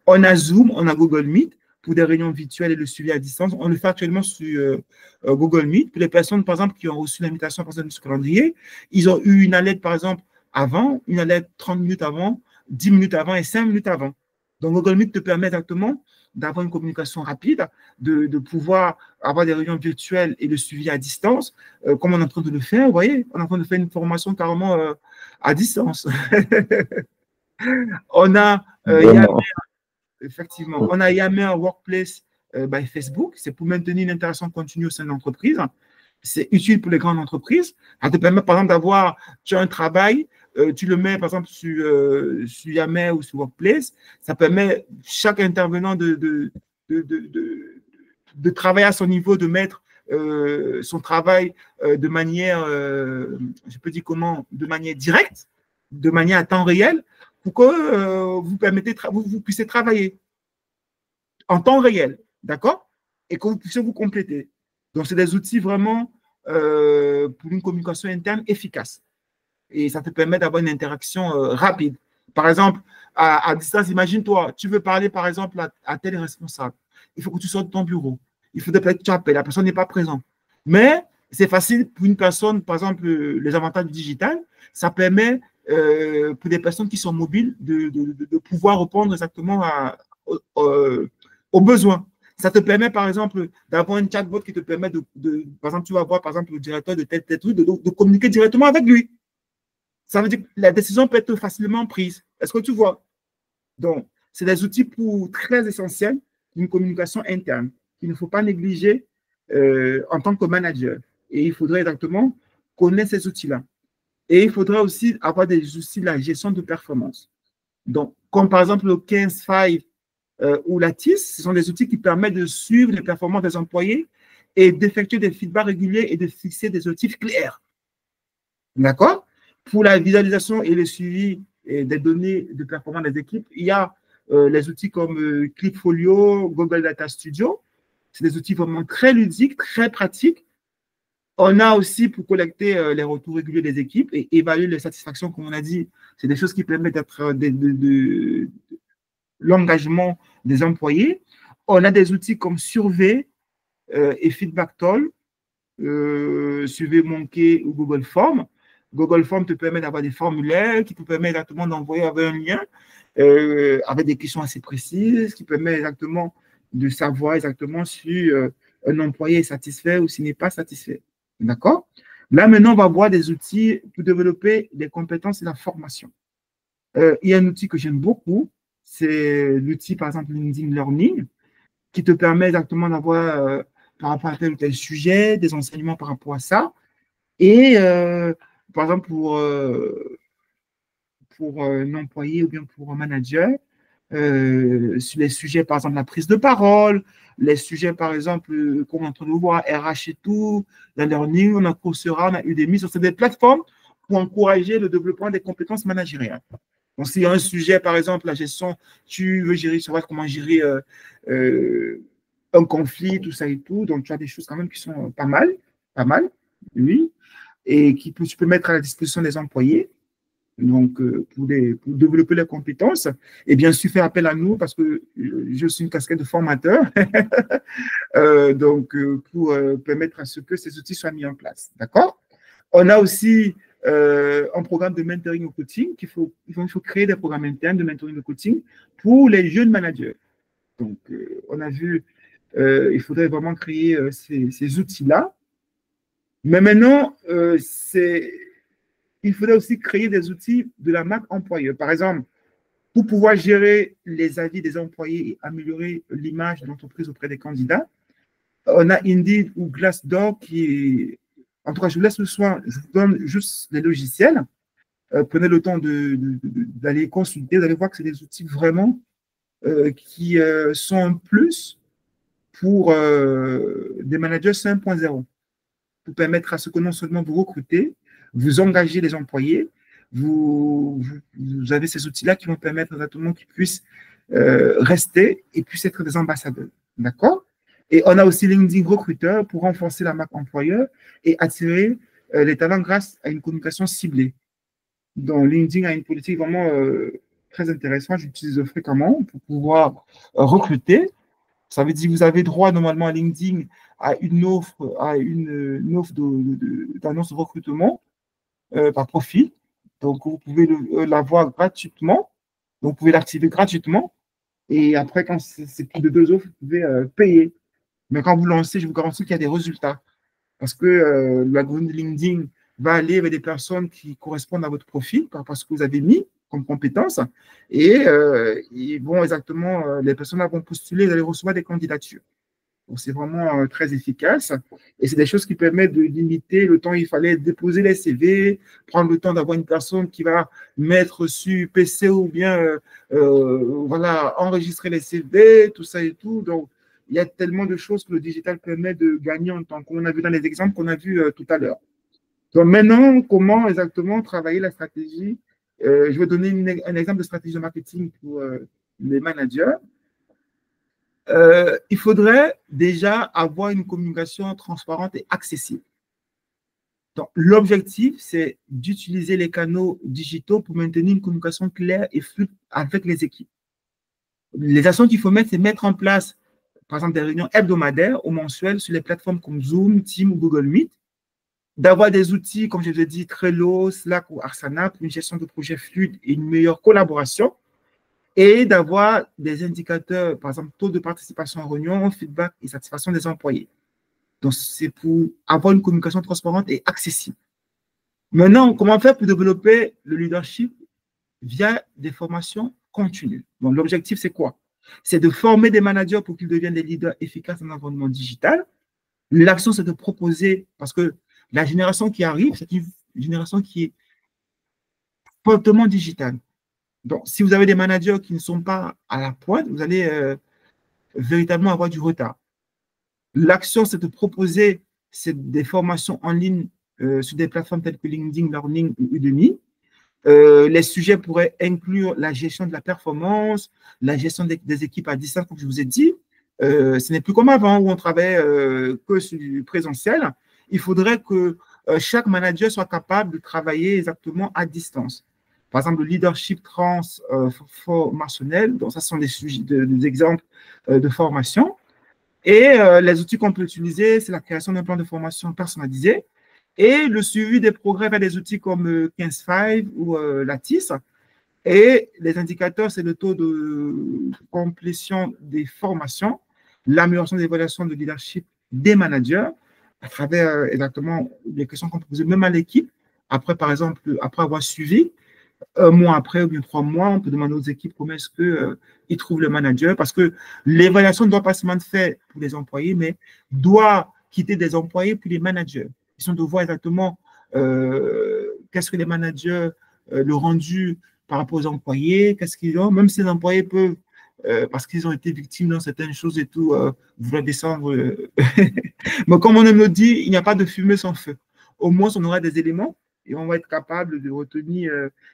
On a Zoom, on a Google Meet pour des réunions virtuelles et le suivi à distance. On le fait actuellement sur Google Meet. Pour les personnes, par exemple, qui ont reçu l'invitation par exemple, sur le calendrier, ils ont eu une alerte, par exemple, avant, une alerte 30 minutes avant, 10 minutes avant et 5 minutes avant. Donc, Google Meet te permet exactement d'avoir une communication rapide, de pouvoir avoir des réunions virtuelles et le suivi à distance, comme on est en train de le faire. Vous voyez, on est en train de faire une formation carrément à distance. On a Yammer, effectivement, on a Yammer Workplace by Facebook, c'est pour maintenir une interaction continue au sein de l'entreprise. C'est utile pour les grandes entreprises. Ça te permet, par exemple, d'avoir, tu as un travail, tu le mets, par exemple, sur Yammer ou sur Workplace. Ça permet chaque intervenant de travailler à son niveau, de mettre son travail de manière, je peux dire comment, de manière directe, de manière à temps réel, pour que vous puissiez travailler en temps réel, d'accord? Et que vous puissiez vous compléter. Donc, c'est des outils vraiment pour une communication interne efficace. Et ça te permet d'avoir une interaction rapide. Par exemple, à distance, imagine-toi, tu veux parler, par exemple, à tel responsable. Il faut que tu sortes de ton bureau. Il faut peut-être que tu appelles. La personne n'est pas présente. Mais c'est facile pour une personne, par exemple, les avantages du digital, ça permet pour des personnes qui sont mobiles de pouvoir répondre exactement aux besoins. Ça te permet, par exemple, d'avoir un chatbot qui te permet par exemple, tu vas voir, par exemple, le directeur de tel truc, de communiquer directement avec lui. Ça veut dire que la décision peut être facilement prise. Est-ce que tu vois? Donc, c'est des outils très essentiels d'une communication interne qu'il ne faut pas négliger en tant que manager. Et il faudrait exactement connaître ces outils-là. Et il faudrait aussi avoir des outils de la gestion de performance. Donc, comme par exemple le 15-5 ou la TIS, ce sont des outils qui permettent de suivre les performances des employés et d'effectuer des feedbacks réguliers et de fixer des objectifs clairs. D'accord? Pour la visualisation et le suivi des données de performance des équipes, il y a les outils comme Clipfolio, Google Data Studio. C'est des outils vraiment très ludiques, très pratiques. On a aussi pour collecter les retours réguliers des équipes et évaluer les satisfactions, comme on a dit. C'est des choses qui permettent d'être de l'engagement des employés. On a des outils comme Survey et Feedback Toll, Survey Monkey ou Google Form. Google Form te permet d'avoir des formulaires qui te permettent exactement d'envoyer avec un lien avec des questions assez précises, qui permet exactement de savoir exactement si un employé est satisfait ou s'il n'est pas satisfait. D'accord? Là, maintenant, on va voir des outils pour développer des compétences et la formation. Il y a un outil que j'aime beaucoup, c'est l'outil, par exemple, LinkedIn Learning, qui te permet exactement d'avoir, par rapport à tel ou tel sujet, des enseignements par rapport à ça. Et, par exemple, pour un employé ou bien pour un manager, sur les sujets, par exemple, la prise de parole, les sujets, par exemple, qu'on est en train de voir, RH et tout, la learning, on a Coursera, on a Udemy, c'est des plateformes pour encourager le développement des compétences managériales. Donc, s'il y a un sujet, par exemple, la gestion, tu veux gérer, savoir comment gérer un conflit, tout ça et tout, donc tu as des choses quand même qui sont pas mal, oui, et tu peux mettre à la disposition des employés. Donc, pour développer les compétences, et bien sûr, faire appel à nous parce que je suis une casquette de formateur, donc pour permettre à ce que ces outils soient mis en place. D'accord? On a aussi un programme de mentoring au coaching, il faut créer des programmes internes de mentoring au coaching pour les jeunes managers. Donc, on a vu, il faudrait vraiment créer ces outils-là. Mais maintenant, il faudrait aussi créer des outils de la marque employeur. Par exemple, pour pouvoir gérer les avis des employés et améliorer l'image de l'entreprise auprès des candidats, on a Indeed ou Glassdoor qui, en tout cas, je vous laisse le soin, je vous donne juste les logiciels. Prenez le temps d'aller consulter, vous allez voir que c'est des outils vraiment qui sont un plus pour des managers 5.0, pour permettre à ce que non seulement vous recrutez, vous engagez les employés, vous avez ces outils-là qui vont permettre exactement qu'ils puissent rester et puissent être des ambassadeurs. D'accord? Et on a aussi LinkedIn Recruteur pour renforcer la marque employeur et attirer les talents grâce à une communication ciblée. Donc, LinkedIn a une politique vraiment très intéressante, j'utilise fréquemment pour pouvoir recruter. Ça veut dire que vous avez droit normalement à LinkedIn à une offre d'annonce de recrutement par profil. Donc, vous pouvez l'avoir gratuitement. Donc, vous pouvez l'activer gratuitement. Et après, quand c'est plus de 2 offres, vous pouvez payer. Mais quand vous lancez, je vous garantis qu'il y a des résultats. Parce que l'algorithme de LinkedIn va aller avec des personnes qui correspondent à votre profil, par rapport à ce que vous avez mis comme compétences. Et ils vont exactement, les personnes vont postuler, vous allez recevoir des candidatures. Donc, c'est vraiment très efficace. Et c'est des choses qui permettent de limiter le temps. Il fallait déposer les CV, prendre le temps d'avoir une personne qui va mettre sur PC ou bien voilà, enregistrer les CV, tout ça et tout. Donc, il y a tellement de choses que le digital permet de gagner en temps, comme on a vu dans les exemples qu'on a vus tout à l'heure. Donc, maintenant, comment exactement travailler la stratégie? Je vais donner un exemple de stratégie de marketing pour les managers. Il faudrait déjà avoir une communication transparente et accessible. Donc, l'objectif, c'est d'utiliser les canaux digitaux pour maintenir une communication claire et fluide avec les équipes. Les actions qu'il faut mettre, c'est mettre en place, par exemple, des réunions hebdomadaires ou mensuelles sur les plateformes comme Zoom, Teams ou Google Meet, d'avoir des outils, comme je vous ai dit, Trello, Slack ou Asana pour une gestion de projet fluide et une meilleure collaboration. et d'avoir des indicateurs, par exemple, taux de participation en réunion, feedback et satisfaction des employés. Donc, c'est pour avoir une communication transparente et accessible. Maintenant, comment faire pour développer le leadership via des formations continues? Donc, l'objectif, c'est quoi? C'est de former des managers pour qu'ils deviennent des leaders efficaces dans l'environnement digital. L'action, c'est de proposer, parce que la génération qui arrive, c'est une génération qui est fortement digitale. Donc, si vous avez des managers qui ne sont pas à la pointe, vous allez véritablement avoir du retard. L'action, c'est de proposer des formations en ligne sur des plateformes telles que LinkedIn, Learning ou Udemy. Les sujets pourraient inclure la gestion de la performance, la gestion des équipes à distance, comme je vous ai dit. Ce n'est plus comme avant où on travaillait que sur du présentiel. Il faudrait que chaque manager soit capable de travailler exactement à distance. Par exemple, le leadership transformationnel, donc ça sont des sujets, des exemples de formation. Et les outils qu'on peut utiliser, c'est la création d'un plan de formation personnalisé et le suivi des progrès vers des outils comme 15Five ou Lattice. Et les indicateurs, c'est le taux de complétion des formations, l'amélioration des évaluations de leadership des managers à travers exactement les questions qu'on pose même à l'équipe. Après, par exemple, après avoir suivi, un mois après ou bien 3 mois, on peut demander aux équipes comment est-ce qu'ils trouvent le manager, parce que l'évaluation ne doit pas seulement être faite pour les employés, mais doit quitter des employés pour les managers. Ils sont de voir exactement qu'est-ce que les managers, le rendu par rapport aux employés, qu'est-ce qu'ils ont, même si les employés peuvent, parce qu'ils ont été victimes dans certaines choses et tout, vouloir descendre. Mais comme on aime le dire, il n'y a pas de fumée sans feu. Au moins, on aura des éléments et on va être capable de retenir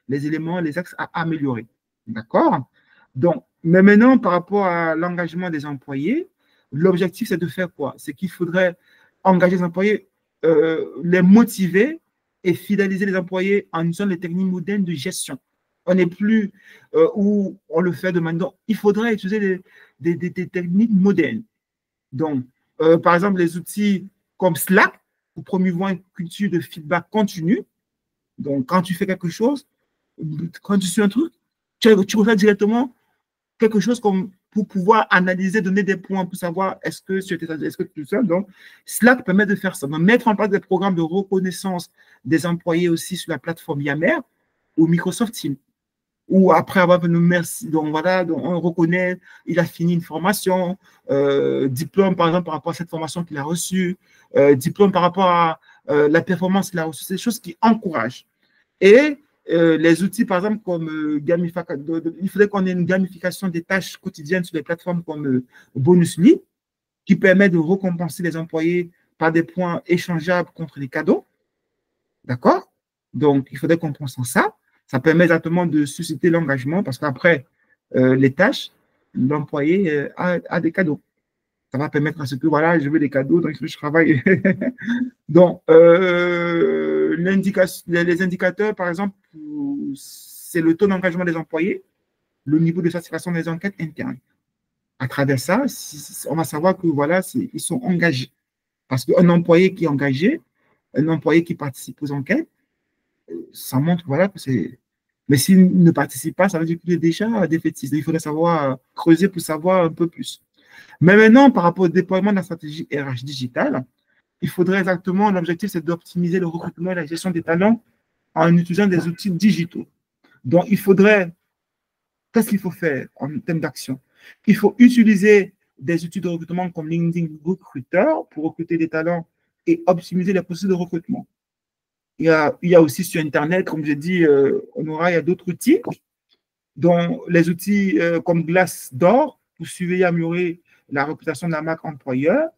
les éléments, les axes à améliorer. D'accord? Donc, mais maintenant, par rapport à l'engagement des employés, l'objectif, c'est de faire quoi? C'est qu'il faudrait engager les employés, les motiver et fidéliser les employés en utilisant les techniques modernes de gestion. On n'est plus où on le fait de manière. Il faudrait utiliser des techniques modernes. Donc, par exemple, les outils comme Slack pour promouvoir une culture de feedback continu. Donc, quand tu fais quelque chose, quand tu suis un truc, tu reçois directement quelque chose comme pour pouvoir analyser, donner des points pour savoir est-ce que tu es seul. Donc, Slack permet de faire ça. Donc, mettre en place des programmes de reconnaissance des employés aussi sur la plateforme Yammer ou Microsoft Teams. Ou après avoir venu merci, donc voilà, donc on reconnaît, il a fini une formation, diplôme par exemple par rapport à cette formation qu'il a reçue, diplôme par rapport à la performance qu'il a reçue, c'est des choses qui encouragent. Et les outils, par exemple, comme gamification, il faudrait qu'on ait une gamification des tâches quotidiennes sur les plateformes comme Bonusly, qui permet de récompenser les employés par des points échangeables contre des cadeaux. D'accord? Donc, il faudrait qu'on pense en ça. Ça permet exactement de susciter l'engagement parce qu'après les tâches, l'employé a des cadeaux. Ça va permettre à ce que, voilà, je veux des cadeaux, donc je travaille. Donc, les indicateurs, par exemple, c'est le taux d'engagement des employés, le niveau de satisfaction des enquêtes internes. À travers ça, on va savoir que, voilà, ils sont engagés. Parce qu'un employé qui est engagé, un employé qui participe aux enquêtes, ça montre, voilà, que c'est. Mais s'il ne participe pas, ça veut dire qu'il est déjà défaitiste. Il faudrait savoir creuser pour savoir un peu plus. Mais maintenant, par rapport au déploiement de la stratégie RH digitale, il faudrait exactement, l'objectif, c'est d'optimiser le recrutement et la gestion des talents en utilisant des outils digitaux. Donc, il faudrait, qu'est-ce qu'il faut faire en termes d'action? Il faut utiliser des outils de recrutement comme LinkedIn Recruiter pour recruter des talents et optimiser les processus de recrutement. Il y a aussi sur Internet, comme j'ai dit, il y a d'autres outils, dont les outils comme Glassdoor pour suivre et améliorer la réputation de la marque employeur.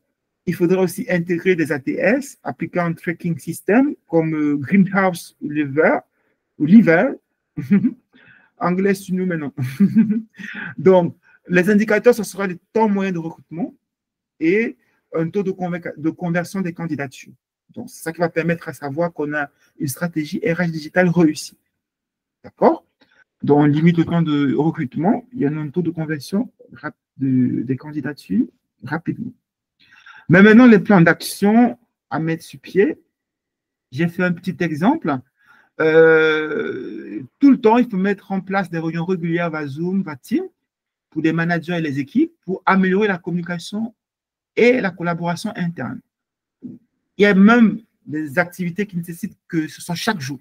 Il faudrait aussi intégrer des ATS, Applicant Tracking System, comme Greenhouse ou Lever. Anglais sur nous maintenant. Donc, les indicateurs, ce sera le temps moyen de recrutement et un taux de conversion des candidatures. Donc, c'est ça qui va permettre à savoir qu'on a une stratégie RH digitale réussie. D'accord? Donc, on limite le temps de recrutement. Il y a un taux de conversion des candidatures rapidement. Mais maintenant, les plans d'action à mettre sur pied. J'ai fait un petit exemple. Tout le temps, il faut mettre en place des réunions régulières va Zoom, va Team, pour les managers et les équipes, pour améliorer la communication et la collaboration interne. Il y a même des activités qui nécessitent que ce soit chaque jour.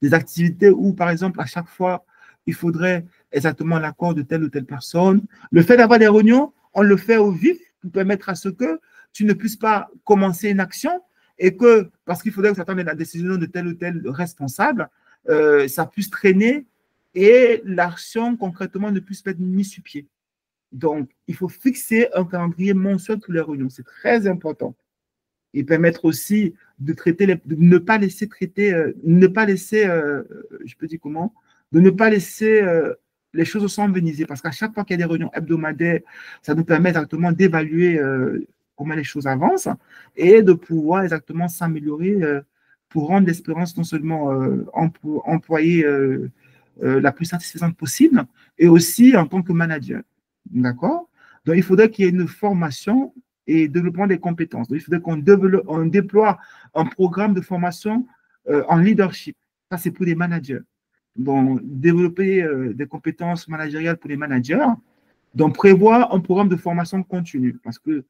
Des activités où, par exemple, à chaque fois, il faudrait exactement l'accord de telle ou telle personne. Le fait d'avoir des réunions, on le fait au vif pour permettre à ce que tu ne puisses pas commencer une action et que, parce qu'il faudrait que tu attendes la décision de tel ou tel responsable, ça puisse traîner et l'action concrètement ne puisse pas être mise sur pied. Donc, il faut fixer un calendrier mensuel pour les réunions. C'est très important. Et permettre aussi de traiter, de ne pas laisser traiter, ne pas laisser, je peux dire comment, de ne pas laisser les choses s'enveniser. Parce qu'à chaque fois qu'il y a des réunions hebdomadaires, ça nous permet exactement d'évaluer comment les choses avancent et de pouvoir exactement s'améliorer pour rendre l'expérience non seulement employée la plus satisfaisante possible et aussi en tant que manager. D'accord? Donc, il faudrait qu'il y ait une formation et développement des compétences. Donc, il faudrait qu'on déploie un programme de formation en leadership. Ça, c'est pour les managers. Donc, développer des compétences managériales pour les managers. Donc, prévoir un programme de formation continue. Parce que,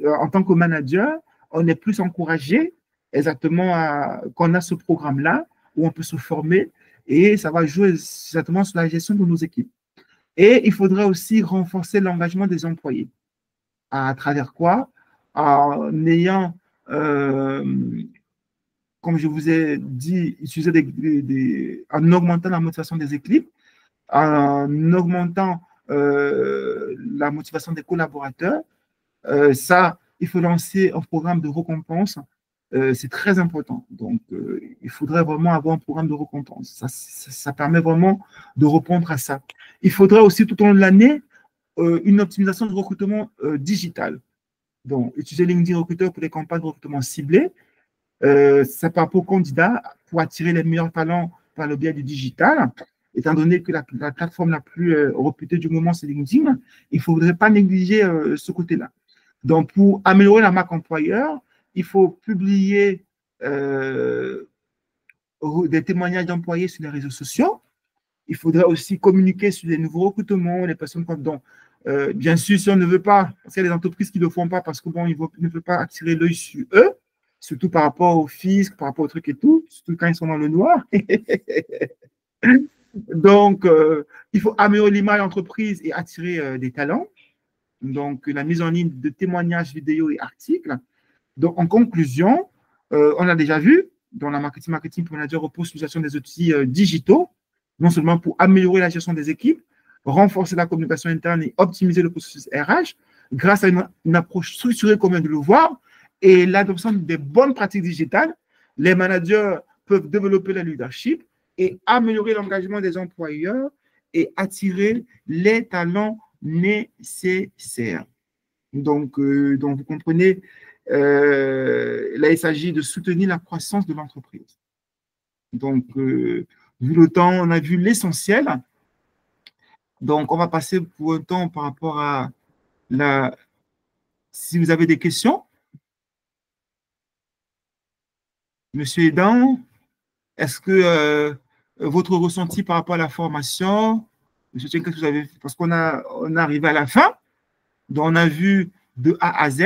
en tant que manager, on est plus encouragé exactement qu'on a ce programme-là où on peut se former et ça va jouer exactement sur la gestion de nos équipes. Et il faudrait aussi renforcer l'engagement des employés. À travers quoi? En ayant, comme je vous ai dit, utiliser en augmentant la motivation des équipes, en augmentant la motivation des collaborateurs. Ça, il faut lancer un programme de récompense. C'est très important. Donc, il faudrait vraiment avoir un programme de récompense. Ça permet vraiment de répondre à ça. Il faudrait aussi tout au long de l'année une optimisation de recrutement digital. Donc, utiliser LinkedIn Recruteur pour les campagnes de recrutement ciblées. Ça par rapport aux candidats pour attirer les meilleurs talents par le biais du digital. Étant donné que la plateforme la plus réputée du moment, c'est LinkedIn, il ne faudrait pas négliger ce côté-là. Donc, pour améliorer la marque employeur, il faut publier des témoignages d'employés sur les réseaux sociaux. Il faudrait aussi communiquer sur les nouveaux recrutements, les personnes dont, bien sûr, si on ne veut pas, parce qu'il y a des entreprises qui ne le font pas parce que bon, ils ne veulent pas attirer l'œil sur eux, surtout par rapport au fisc, par rapport au truc et tout, surtout quand ils sont dans le noir. Donc, il faut améliorer l'image d'entreprise et attirer des talents. Donc, la mise en ligne de témoignages, vidéos et articles. Donc, en conclusion, on a déjà vu, dans la marketing pour manager repose sur l'utilisation des outils digitaux, non seulement pour améliorer la gestion des équipes, renforcer la communication interne et optimiser le processus RH, grâce à une approche structurée comme on vient de le voir, et l'adoption des bonnes pratiques digitales, les managers peuvent développer le leadership et améliorer l'engagement des employeurs et attirer les talents nécessaires. Donc vous comprenez, là, il s'agit de soutenir la croissance de l'entreprise. Donc, vu le temps, on a vu l'essentiel. Donc, on va passer pour un temps par rapport à la... Si vous avez des questions, Monsieur Edan, est-ce que votre ressenti par rapport à la formation, Monsieur Tien, qu'est-ce que vous avez fait? Parce qu'on on est arrivé à la fin, donc on a vu de A à Z.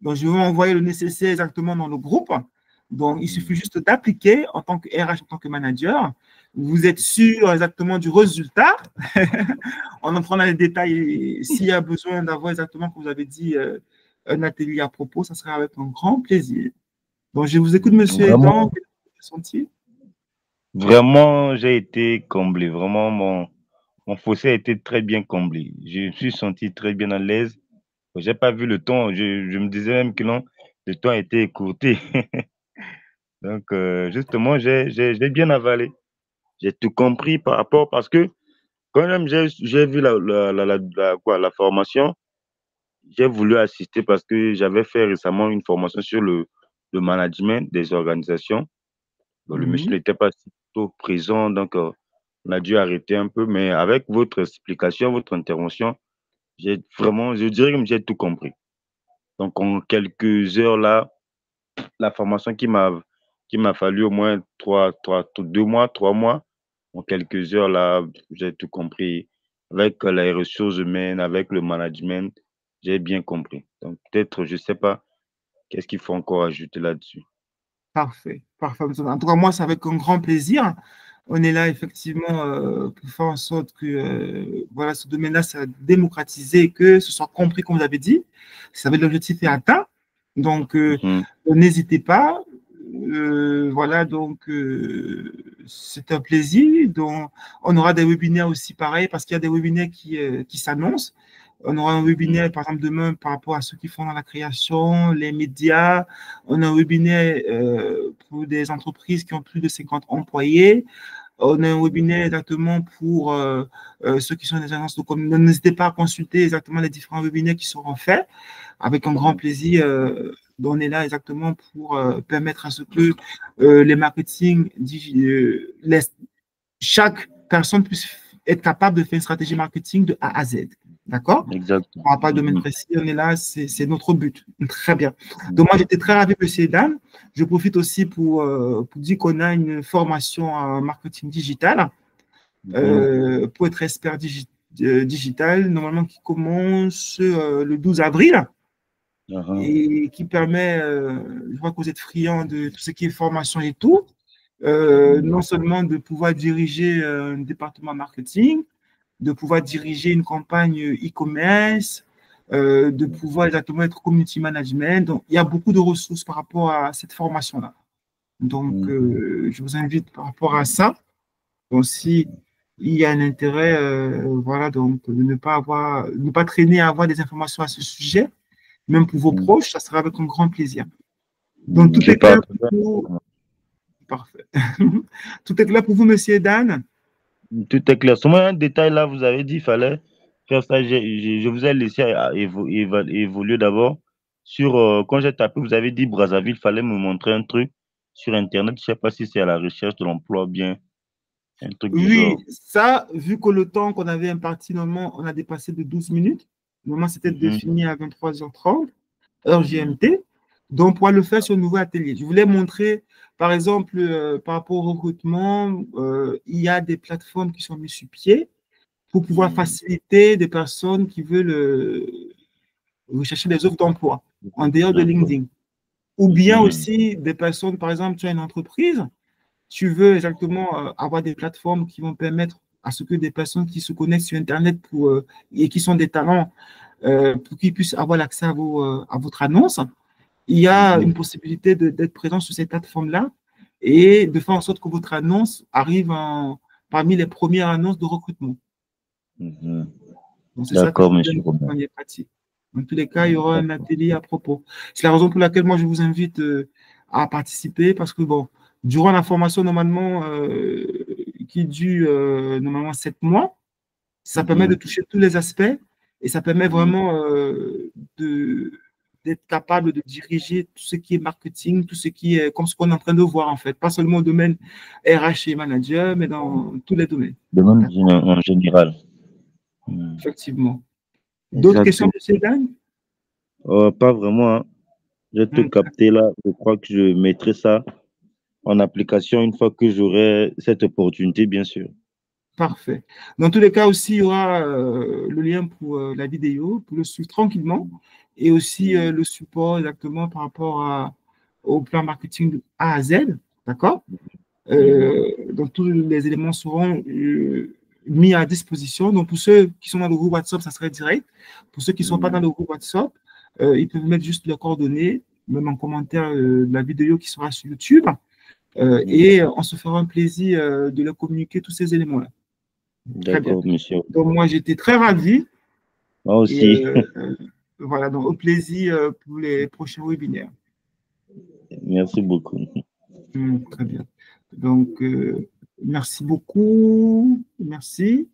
Donc, je vais envoyer le nécessaire exactement dans le groupe. Donc, il suffit juste d'appliquer en tant que RH, en tant que manager. Vous êtes sûr exactement du résultat. On entrera dans les détails. S'il y a besoin d'avoir exactement, comme vous avez dit, un atelier à propos, ça sera avec un grand plaisir. Donc, je vous écoute, monsieur Edan. Vraiment, j'ai été comblé. Vraiment, mon fossé a été très bien comblé. Je me suis senti très bien à l'aise. Je n'ai pas vu le temps. Je me disais même que non, le temps a été écourté. Donc, justement, j'ai bien avalé. J'ai tout compris par rapport, parce que quand même, j'ai vu la formation, j'ai voulu assister parce que j'avais fait récemment une formation sur le management des organisations. Donc, le monsieur n'était pas si tôt présent, donc on a dû arrêter un peu. Mais avec votre explication, votre intervention, j'ai vraiment, je dirais que j'ai tout compris. Donc, en quelques heures là, la formation qu'il m'a fallu au moins 2 mois, 3 mois. En quelques heures, là, j'ai tout compris. Avec les ressources humaines, avec le management, j'ai bien compris. Donc, peut-être, je ne sais pas, qu'est-ce qu'il faut encore ajouter là-dessus. Parfait, parfait. En tout cas, moi, c'est avec un grand plaisir. On est là effectivement pour faire en sorte que voilà, ce domaine-là soit démocratisé, que ce soit compris, comme vous avez dit. Ça veut dire l'objectif est atteint. Donc, Mhm. n'hésitez pas. Voilà, donc c'est un plaisir. Donc, on aura des webinaires aussi pareil parce qu'il y a des webinaires qui s'annoncent. On aura un webinaire, par exemple, demain par rapport à ceux qui font dans la création, les médias. On a un webinaire pour des entreprises qui ont plus de 50 employés. On a un webinaire exactement pour ceux qui sont des agences de com. N'hésitez pas à consulter exactement les différents webinaires qui seront faits. Avec un grand plaisir, on est là exactement pour permettre à ce que les marketing, chaque personne puisse être capable de faire une stratégie marketing de A à Z. D'accord? Exact. On n'a pas de domaine précis, on est là, c'est notre but. Très bien. Donc, moi, j'étais très ravi, monsieur Dan. Je profite aussi pour dire qu'on a une formation en marketing digital pour être expert digital, normalement qui commence le 12 avril et qui permet, je vois que vous êtes friand de tout ce qui est formation et tout, non seulement de pouvoir diriger un département marketing, de pouvoir diriger une campagne e-commerce, de pouvoir exactement être community management. Donc, il y a beaucoup de ressources par rapport à cette formation-là. Donc, je vous invite par rapport à ça. Donc, si il y a un intérêt, voilà, donc de ne pas traîner à avoir des informations à ce sujet, même pour vos proches, ça sera avec un grand plaisir. Donc, tout Je est clair parle. pour vous. Parfait. Tout est clair pour vous, monsieur Dan? Tout est clair. Seulement un détail là, vous avez dit qu'il fallait faire ça. Je vous ai laissé évoluer d'abord. Sur, quand j'ai tapé, vous avez dit Brazzaville, il fallait me montrer un truc sur Internet. Je ne sais pas si c'est à la recherche de l'emploi ou bien un truc du Oui, genre. ça, vu que le temps qu'on avait imparti, normalement, on a dépassé de 12 minutes. Normalement, c'était Mhm. défini à 23h30, heure GMT. Donc, on pourra le faire sur un nouveau atelier. Je voulais montrer, par exemple, par rapport au recrutement, il y a des plateformes qui sont mises sur pied pour pouvoir faciliter des personnes qui veulent rechercher des offres d'emploi en dehors de D'accord. LinkedIn. Ou bien Mhm. aussi des personnes, par exemple, tu as une entreprise, tu veux exactement avoir des plateformes qui vont permettre à ce que des personnes qui se connectent sur Internet et qui sont des talents pour qu'ils puissent avoir l'accès à votre annonce, il y a une Mhm. possibilité d'être présent sur cette plateforme-là et de faire en sorte que votre annonce arrive parmi les premières annonces de recrutement. Mhm. Donc, c'est ça que je D'accord, vous monsieur donne comme Romain. première pratique. Dans tous les cas, il y aura un atelier à propos. C'est la raison pour laquelle moi, je vous invite à participer parce que, bon, durant la formation, normalement, qui dure normalement 7 mois, ça permet de Mhm. toucher tous les aspects et ça permet Mhm. vraiment d'être capable de diriger tout ce qui est marketing, tout ce qui est comme ce qu'on est en train de voir en fait, pas seulement au domaine RH et manager, mais dans tous les domaines. De même D'accord? en général. Mhm. Effectivement. D'autres questions, Exactement. M. Dan? Pas vraiment, hein. J'ai tout Hmm, capté là. Je crois que je mettrai ça en application une fois que j'aurai cette opportunité, bien sûr. parfait. Dans tous les cas aussi, il y aura le lien pour la vidéo, pour le suivre tranquillement, et aussi le support exactement par rapport au plan marketing de A à Z. D'accord? Mhm. Donc, tous les éléments seront mis à disposition. Donc, pour ceux qui sont dans le groupe WhatsApp, ça serait direct. Pour ceux qui ne sont pas dans le groupe WhatsApp, ils peuvent mettre juste leurs coordonnées, même en commentaire de la vidéo qui sera sur YouTube. Et on se fera un plaisir de leur communiquer tous ces éléments-là. Très bien. D'accord, monsieur. Donc, moi, j'étais très ravi. Moi Et aussi. voilà, donc au plaisir pour les prochains webinaires. Merci beaucoup. Très bien. Donc, merci beaucoup. Merci.